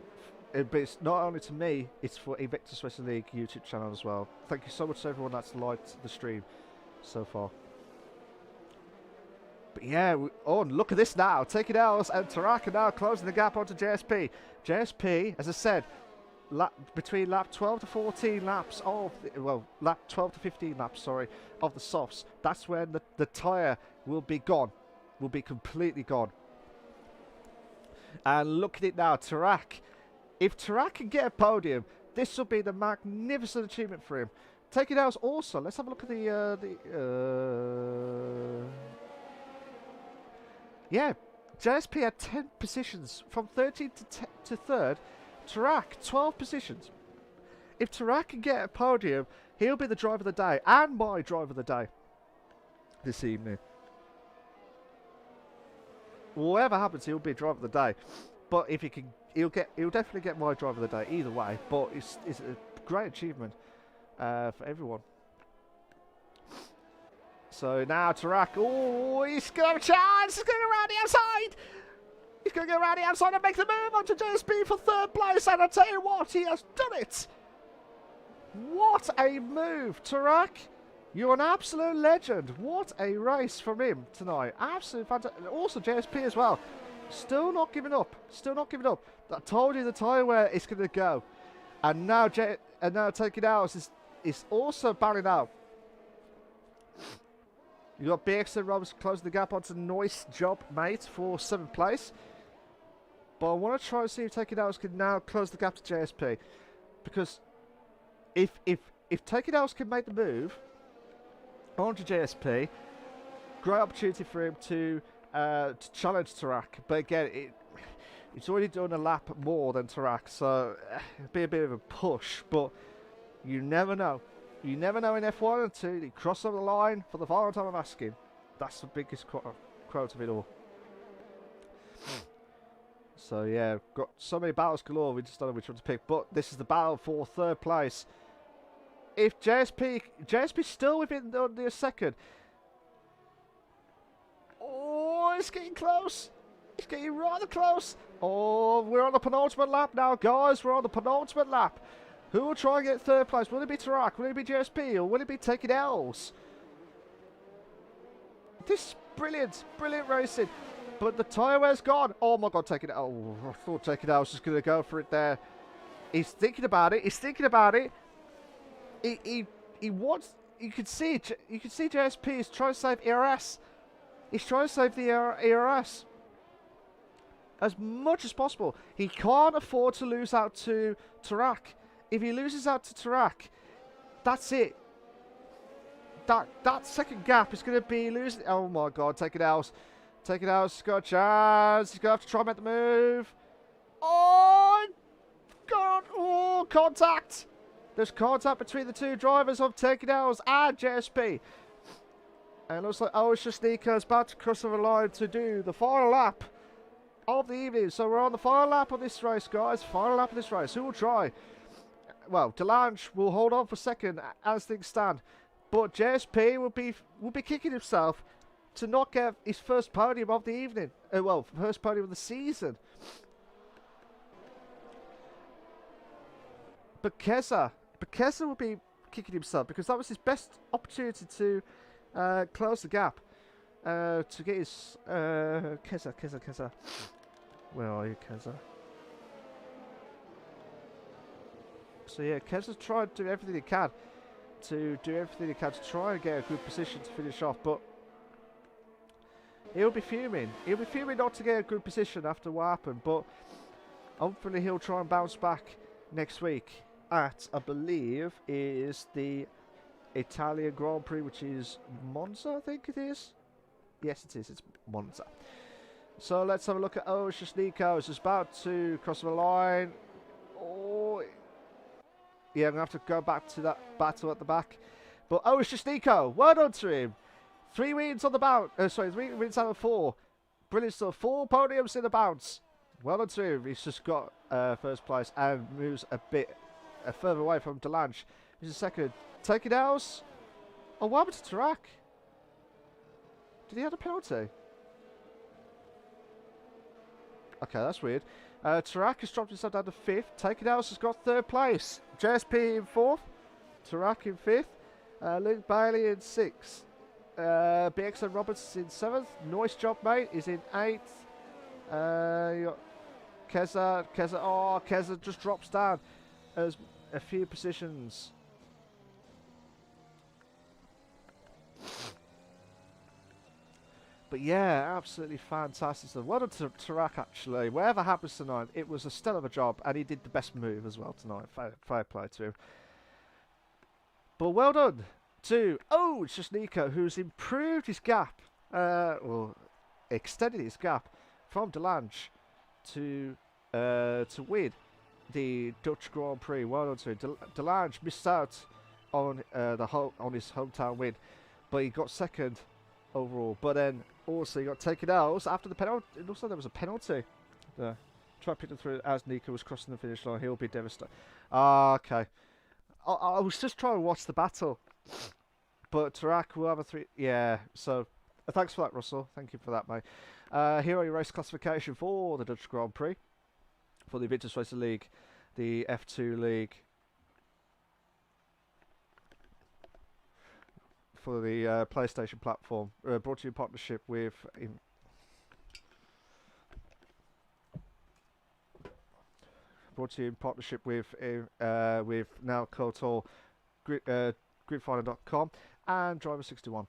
A: it's not only to me, it's for Invictus Racing League YouTube channel as well. Thank you so much to everyone that's liked the stream so far. But yeah, and look at this now. Taking L's and Tarak are now closing the gap onto JSP. JSP, as I said, between lap 12 to 14 laps of, lap 12 to 15 laps, sorry, of the softs. That's when the tyre will be gone. Will be completely gone. And look at it now, Tarak. If Tarak can get a podium, this will be the magnificent achievement for him. Taking L's also. Let's have a look at yeah, JSP had 10 positions from 13th to 3rd. Tarak, 12 positions. If Tarak can get a podium, he'll be the driver of the day and my driver of the day this evening. Whatever happens, he'll be driver of the day. But if he can, he'll definitely get my driver of the day either way. But it's a great achievement for everyone. So now Tarak, oh, he's going to have a chance. He's going to go around the outside. He's going to go around the outside and make the move onto JSP for 3rd place. And I tell you what, he has done it. What a move, Tarak. You're an absolute legend. What a race from him tonight. Absolutely fantastic. Also JSP as well. Still not giving up. Still not giving up. I told you the tyre where it's going to go. And now Taking Out is also bowing out. You got BX and Roberts closing the gap onto Nice Job Mate for 7th place. But I want to try and see if Taking Out can now close the gap to JSP. Because if Taking Out can make the move onto JSP, great opportunity for him to challenge Tarak. But again, it's already done a lap more than Tarak, so it'd be a bit of a push. But you never know. You never know in F1 until you cross over the line for the final time I'm asking. That's the biggest quote of it all. So yeah, got so many battles galore, we just don't know which one to pick. But this is the battle for 3rd place. If JSP's still within the 2nd. Oh, it's getting close. It's getting rather close. Oh, we're on the penultimate lap now, guys. We're on the penultimate lap. Who will try and get 3rd place? Will it be Tarak? Will it be JSP? Or will it be Taking L's? This is brilliant. Brilliant racing. But the tyre wear's gone. Oh my god, Taking L's. Oh, I thought Taking L's was just going to go for it there. He's thinking about it. He's thinking about it. He wants... You can see JSP is trying to save ERS. He's trying to save the ERS as much as possible. He can't afford to lose out to Tarak. If he loses out to Tarak, that's it. That 2nd gap is going to be losing. Oh my god, Taking L's. Taking L's, he's got a chance. He's going to have to try and make the move. Oh, God. Oh, contact. There's contact between the two drivers of Taking L's and JSP. And it looks like Ocean Sneaker is about to cross over the line to do the final lap of the evening. So we're on the final lap of this race, guys. Final lap of this race. Who will try? Well, Delange will hold on for 2nd as things stand. But JSP will be kicking himself to not get his first podium of the evening. First podium of the season. But Keza will be kicking himself because that was his best opportunity to close the gap. to get his Keza. Where are you, Keza? So yeah, Keza's trying to do everything he can to try and get a good position to finish off, but he'll be fuming. He'll be fuming not to get a good position after what happened, but hopefully he'll try and bounce back next week at, I believe, is the Italian Grand Prix, which is Monza, I think it is. Yes, it is. It's Monza. So let's have a look at Nico. It's about to cross the line. Oh, yeah, I'm going to have to go back to that battle at the back. But Nico, well done to him. 3 wins on the bounce. 3 wins out of 4. Brilliant stuff. 4 podiums in the bounce. Well done to him. He's just got first place and moves a bit further away from DeLange. He's a second. Taking out. Oh, what happened to Tarak? Did he have a penalty? Okay, that's weird. Tarak has dropped himself down to 5th. Taking out has got 3rd place. JSP in 4th. Tarak in 5th. Luke Bailey in 6th. BX and Roberts in 7th. Nice job, mate. Is in 8th. You got Keza. Oh, Keza just drops down as a few positions. But yeah, absolutely fantastic stuff. Well done to Tarak, actually. Whatever happens tonight, it was a stellar of a job, and he did the best move as well tonight. Fair play to him. But well done to it's just Nico, who's improved his gap, well, extended his gap from DeLange to win the Dutch Grand Prix. Well done to him. DeLange missed out on on his hometown win, but he got 2nd overall. But then also he got taken out after the penalty. Also, there was a penalty. Try to pick it through as Nico was crossing the finish line. He'll be devastated. Okay. I was just trying to watch the battle, but Tarak will have a 3. Yeah. So thanks for that, Russell. Thank you for that, mate. Here are your race classification for the Dutch Grand Prix, for the Invictus Racing League, the F2 League, for the PlayStation platform, brought to you in partnership with now Kotor, Gridfinder.com, and Driver61.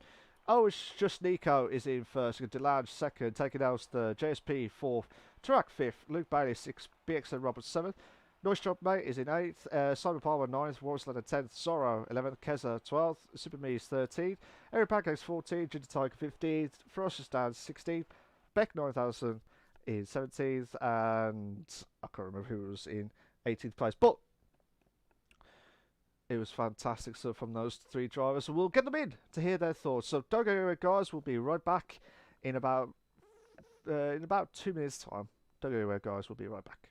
A: It's just Nico is in 1st, DeLange 2nd, taking out the JSP 4th, Tarak 5th, Luke Bailey 6th, BX and Roberts 7th. Nice job, mate, is in 8th, Simon Palmer 9th, Warren Slater 10th, Zorro 11th, Keza 12th, Super Me is 13th, Eric Pancakes 14th, Ginger Tiger 15th, Ferocious Dan 16th, Beck 9000 in 17th, and I can't remember who was in 18th place, but it was fantastic stuff from those 3 drivers. So we'll get them in to hear their thoughts. So don't go anywhere, guys. We'll be right back in about 2 minutes' time. Don't go anywhere, guys. We'll be right back.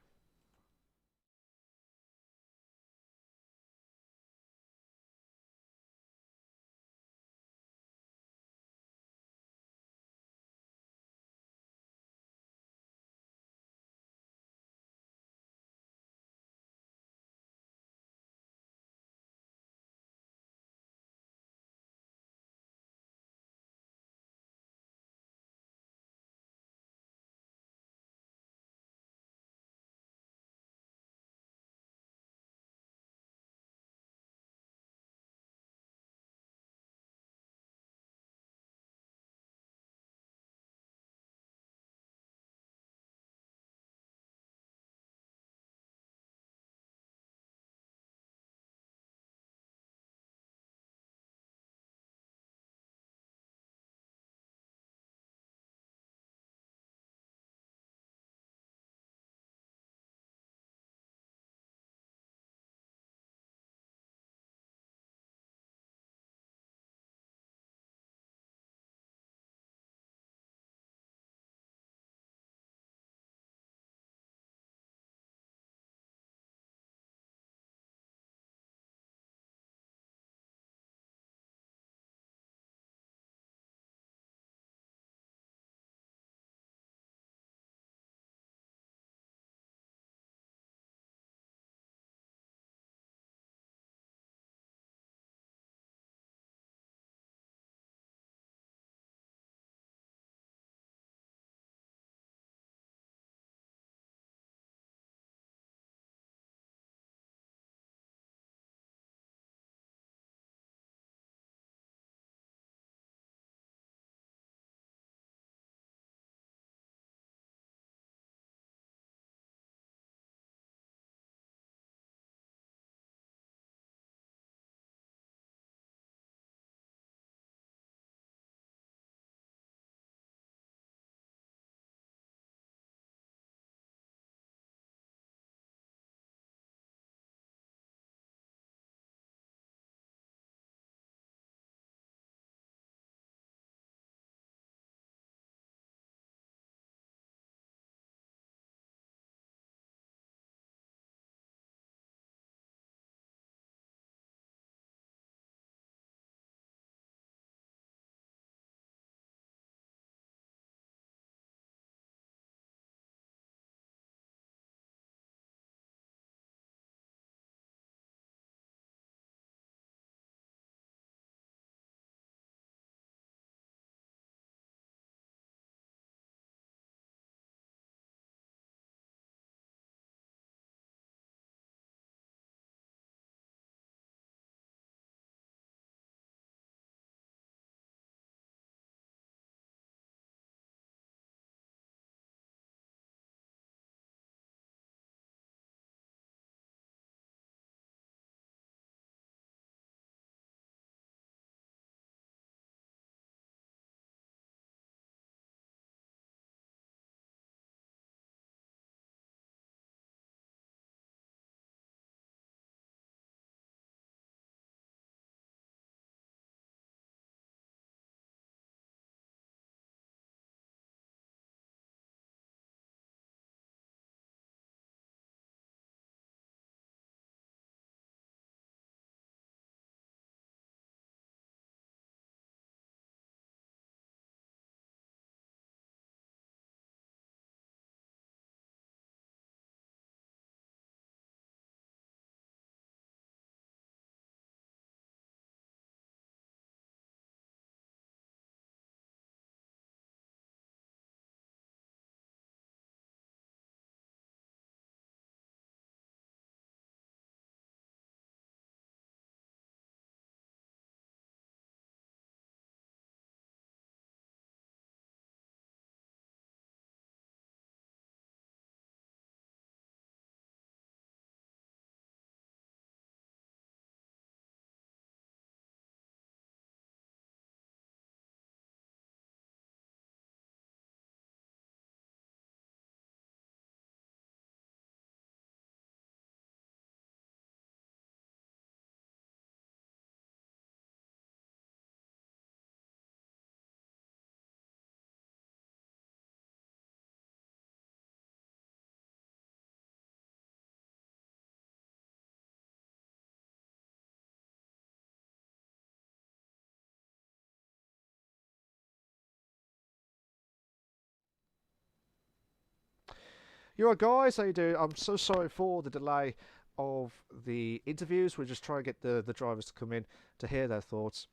A: You alright, guys? How you doing? I'm so sorry for the delay of the interviews. We're just trying to get the drivers to come in to hear their thoughts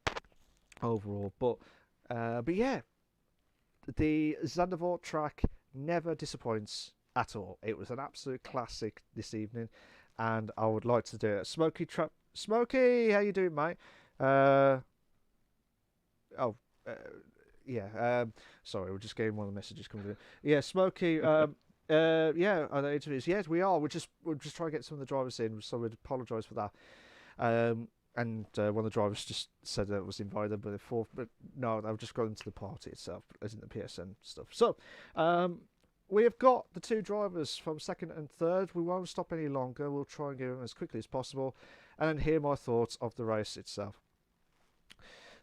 A: overall. But yeah, the Zandvoort track never disappoints at all. It was an absolute classic this evening, and I would like to do it. Smokey, how you doing, mate? Uh, oh, uh, yeah. Sorry, we're just getting one of the messages coming in. Yeah, Smokey. Yeah, are there interviews? Yes, we are. We're just trying to get some of the drivers in, so we'd apologise for that. And one of the drivers just said that it was invited by the fourth, but no, they've just gone into the party itself, as in the PSN stuff. So, we have got the two drivers from second and third. We won't stop any longer. We'll try and get them as quickly as possible, and then hear my thoughts of the race itself.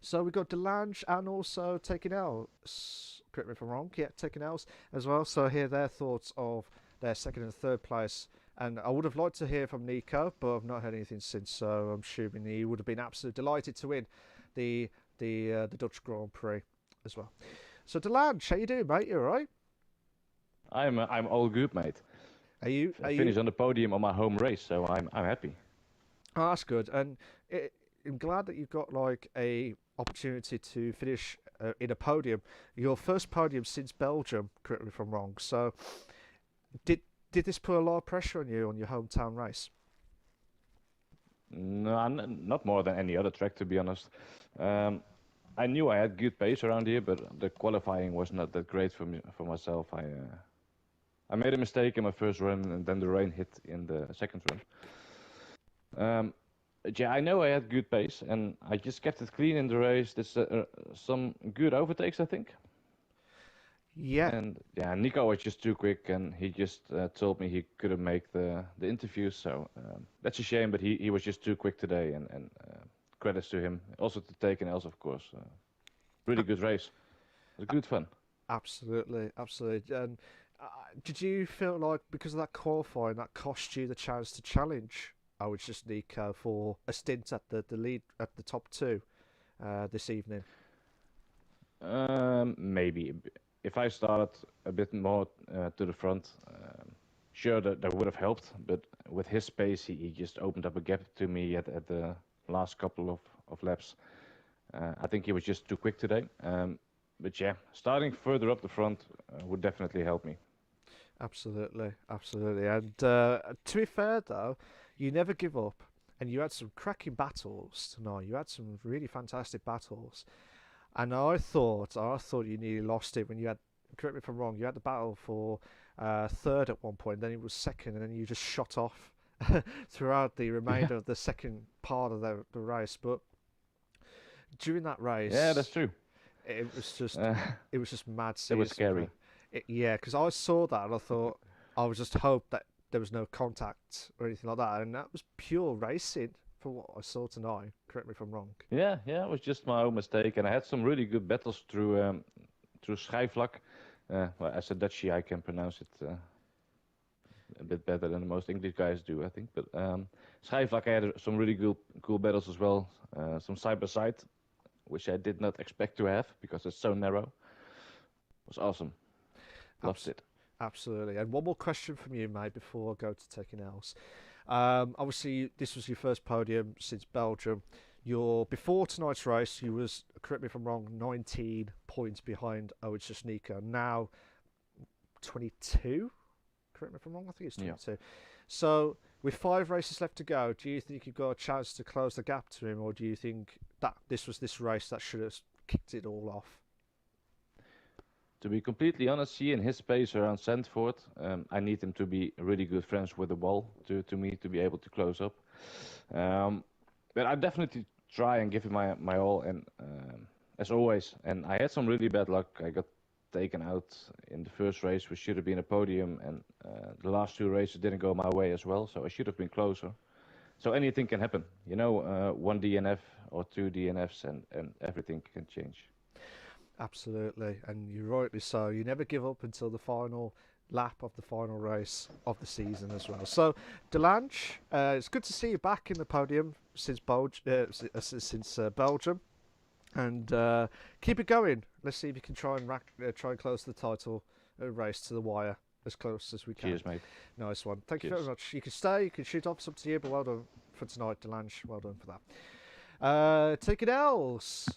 A: So we've got Delange and also Taking L's. Correct me if I'm wrong. Yeah, Taking L's as well. So hear their thoughts of their second and third place. And I would have liked to hear from Nico, but I've not heard anything since. So I'm assuming he would have been absolutely delighted to win the Dutch Grand Prix as well. So Delange, how you doing, mate? You all right?
B: I'm all good, mate. I finished on the podium on my home race, so I'm happy.
A: Oh, that's good. And I'm glad that you've got like a opportunity to finish in a podium. Your first podium since Belgium, correct me if I'm wrong. So did this put a lot of pressure on you on your hometown race?
B: No, not more than any other track, to be honest. I knew I had good pace around here, but the qualifying was not that great for myself. I made a mistake in my first run, and then the rain hit in the second run. Yeah, I know I had good pace, and I just kept it clean in the race. There's some good overtakes, I think.
A: Yeah.
B: And yeah, Nico was just too quick, and he just told me he couldn't make the interview. So that's a shame, but he was just too quick today, and credits to him. Also to Taken Else, of course. Really good race. It was good fun.
A: Absolutely. And did you feel like because of that qualifying, that cost you the chance to challenge? I was just Nico for a stint at the lead at the top two this evening.
B: Maybe. If I started a bit more to the front, sure that would have helped. But with his pace, he just opened up a gap to me at the last couple of laps. I think he was just too quick today. But yeah, starting further up the front would definitely help me.
A: Absolutely. And to be fair, though, you never give up, and you had some cracking battles tonight. You had some really fantastic battles. And I thought you nearly lost it when you had, correct me if I'm wrong, you had the battle for third at one point, then it was second, and then you just shot off throughout the remainder of the second part of the race. But during that race,
B: yeah, that's true.
A: It was just mad serious.
B: It was scary.
A: Yeah, because I saw that and I thought I was just hope that there was no contact or anything like that, and that was pure racing. For what I saw tonight, correct me if I'm wrong.
B: Yeah, it was just my own mistake, and I had some really good battles through Schijfvlak. Well, as a Dutchie, I can pronounce it a bit better than most English guys do, I think. But Schijfvlak, I had some really cool battles as well. Some side by side, which I did not expect to have because it's so narrow. It was awesome. Loved it.
A: Absolutely. And one more question from you, mate, before I go to Taking Else. Obviously, this was your first podium since Belgium. Before tonight's race, you was, correct me if I'm wrong, 19 points behind OHS Nico. Now 22. Correct me if I'm wrong. I think it's 22. Yeah. So with 5 races left to go, do you think you've got a chance to close the gap to him, or do you think that this was this race that should have kicked it all off?
B: To be completely honest, he and his pace around Zandvoort, I need him to be really good friends with the ball to me to be able to close up. But I definitely try and give him my all, and as always. And I had some really bad luck. I got taken out in the first race, which should have been a podium, and the last 2 races didn't go my way as well, so I should have been closer. So anything can happen, you know, 1 DNF or 2 DNFs, and everything can change.
A: Absolutely, and you're rightly so. You never give up until the final lap of the final race of the season as well. So, Delange, it's good to see you back in the podium since Belgium, and keep it going. Let's see if you can try and close the title race to the wire as close as we can.
B: Cheers, mate.
A: Nice one. Thank you
B: Cheers.
A: very much. You can stay, you can shoot off, it's up to you, but well done for tonight, Delange. Well done for that. Take it else.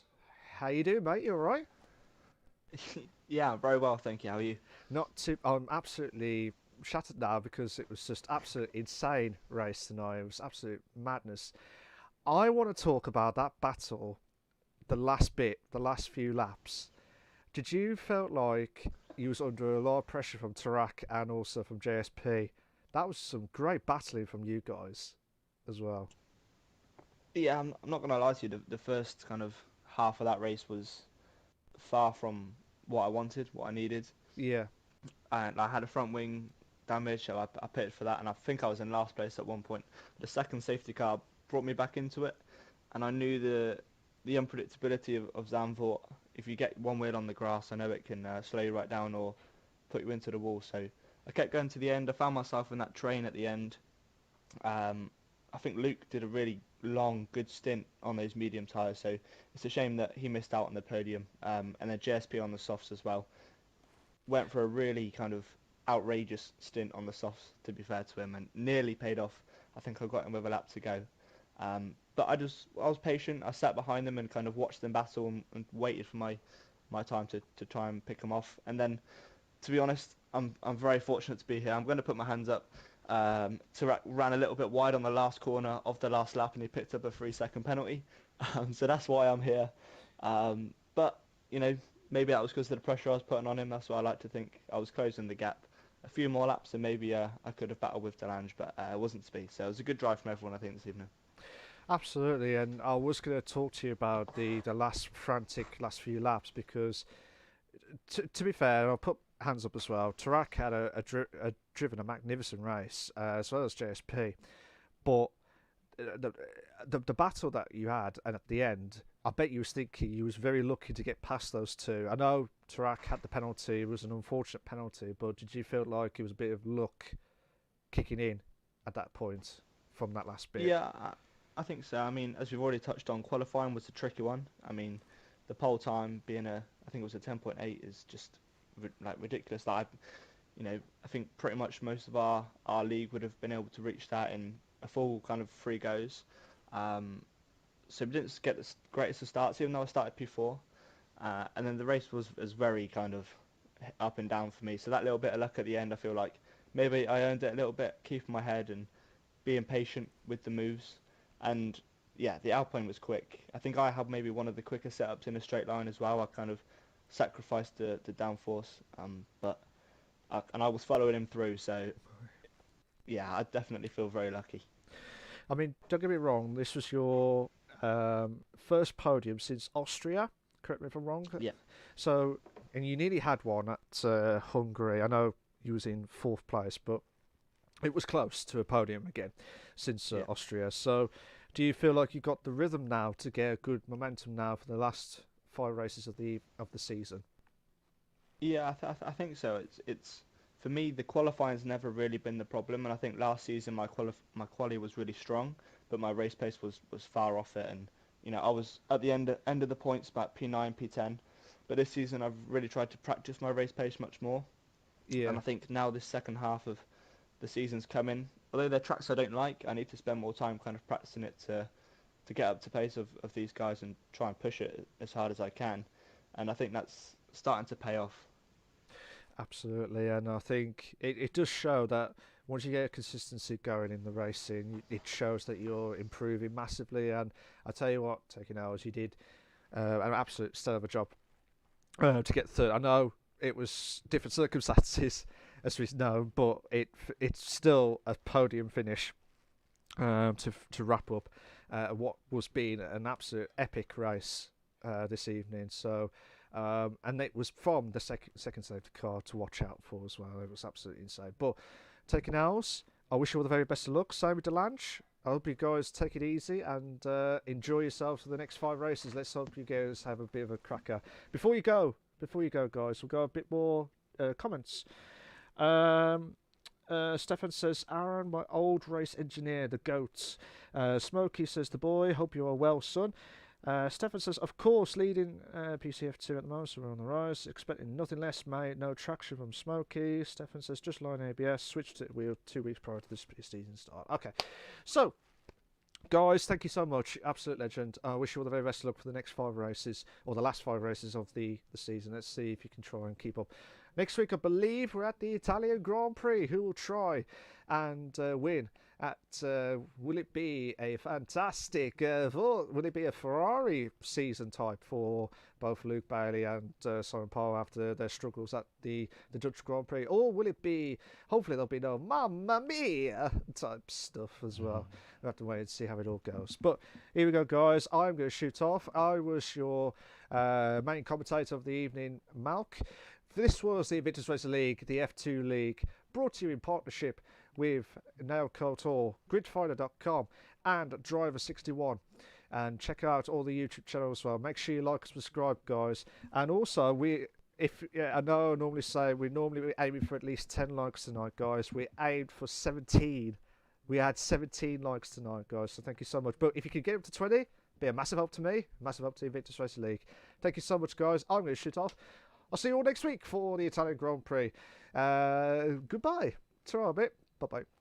A: How you doing, mate? You alright?
C: Yeah, very well, thank you. How are you?
A: Not too. I'm absolutely shattered now because it was just absolute insane race tonight. It was absolute madness. I want to talk about that battle, the last bit, the last few laps. Did you felt like you was under a lot of pressure from Tarak and also from JSP? That was some great battling from you guys as well.
C: Yeah, I'm not gonna lie to you. The first kind of half of that race was far from what I wanted, what I needed.
A: Yeah,
C: And I had a front wing damage, so I pitted for that, and I think I was in last place at one point. The second safety car brought me back into it, and I knew the unpredictability of Zandvoort. If you get one wheel on the grass, I know it can slow you right down or put you into the wall. So I kept going to the end. I found myself in that train at the end. I think Luke did a really long, good stint on those medium tyres, so it's a shame that he missed out on the podium. And then JSP on the softs as well. Went for a really kind of outrageous stint on the softs, to be fair to him, and nearly paid off. I think I got him with a lap to go. But I was patient. I sat behind them and kind of watched them battle and waited for my time to try and pick them off. And then, to be honest, I'm very fortunate to be here. I'm going to put my hands up. Tarak ran a little bit wide on the last corner of the last lap, and he picked up a 3-second penalty. So that's why I'm here. But you know, maybe that was because of the pressure I was putting on him. That's what I like to think. I was closing the gap. A few more laps, and maybe I could have battled with Delange, but it wasn't to be. So it was a good drive from everyone, I think, this evening.
A: absolutely. And I was going to talk to you about the last frantic last few laps because, to be fair, I'll put hands up as well. Tarak had driven a magnificent race as well as JSP, but the battle that you had and at the end, I bet you was thinking you was very lucky to get past those two. I know Tarak had the penalty; it was an unfortunate penalty, but did you feel like it was a bit of luck kicking in at that point from that last bit?
C: Yeah, I think so. I mean, as we've already touched on, qualifying was a tricky one. I mean, the pole time being I think it was a 10.8 is just like ridiculous. Like, I think pretty much most of our league would have been able to reach that in a full kind of 3 goes. So we didn't get the greatest of starts, even though I started P4. And then the race was very kind of up and down for me. So that little bit of luck at the end, I feel like maybe I earned it a little bit, keeping my head and being patient with the moves. And yeah, the Alpine was quick. I think I had maybe one of the quicker setups in a straight line as well. I kind of sacrificed the downforce, but I was following him through. So yeah, I definitely feel very lucky.
A: I mean, don't get me wrong. This was your first podium since Austria. Correct me if I'm wrong.
C: Yeah.
A: So, and you nearly had one at Hungary. I know you was in 4th place, but it was close to a podium again since
C: Yeah.
A: Austria. So, do you feel like you got the rhythm now to get a good momentum now for the last 5 races of the season?
C: Yeah, I think so. It's for me the qualifying's never really been the problem, and I think last season my quali was really strong, but my race pace was far off it, and I was at the end of the points about P9, P10, but this season I've really tried to practice my race pace much more, and
A: Yeah.
C: I think now this second half of the season's coming. Although they're tracks I don't like, I need to spend more time kind of practicing it to get up to pace of these guys and try and push it as hard as I can, and I think that's starting to pay off.
A: Absolutely, and I think it does show that once you get a consistency going in the racing, it shows that you're improving massively. And I tell you what, taking hours, you did an absolute stellar of a job to get third. I know it was different circumstances, as we know, but it's still a podium finish to wrap up what was being an absolute epic race this evening. So. And it was from the second safety car to watch out for as well. It was absolutely insane. But taking ours, I wish you all the very best of luck. Same with Delange. I hope you guys take it easy and enjoy yourselves for the next 5 races. Let's hope you guys have a bit of a cracker. Before you go, guys, we'll go a bit more comments. Stefan says, Aaron, my old race engineer, the GOAT. Smokey says, the boy, hope you are well, son. Stefan says, of course, leading PC F2 at the moment, so we're on the rise. Expecting nothing less, mate. No traction from Smokey. Stefan says, just line ABS. Switched to wheel 2 weeks prior to this season start. Okay, so guys, thank you so much. Absolute legend. I wish you all the very best of luck for the next 5 races, or the last 5 races of the season. Let's see if you can try and keep up. Next week, I believe we're at the Italian Grand Prix. Who will try and win at, will it be a fantastic, will it be a Ferrari season type for both Luke Bailey and Simon Powell after their struggles at the Dutch Grand Prix? Or will it be, hopefully there'll be no Mamma Mia type stuff as well. We'll have to wait and see how it all goes. But here we go, guys. I'm going to shoot off. I was your main commentator of the evening, Malk. This was the Invictus Racing League, the F2 League, brought to you in partnership with Nail Couture, Gridfinder.com, and Driver61. And check out all the YouTube channels as well. Make sure you like and subscribe, guys. And also, I know I normally say we're aiming for at least 10 likes tonight, guys. We aimed for 17. We had 17 likes tonight, guys. So thank you so much. But if you could get up to 20, be a massive help to me, massive help to the Invictus Racing League. Thank you so much, guys. I'm going to shoot off. I'll see you all next week for the Italian Grand Prix. Goodbye. Ta-ra a bit. Bye-bye.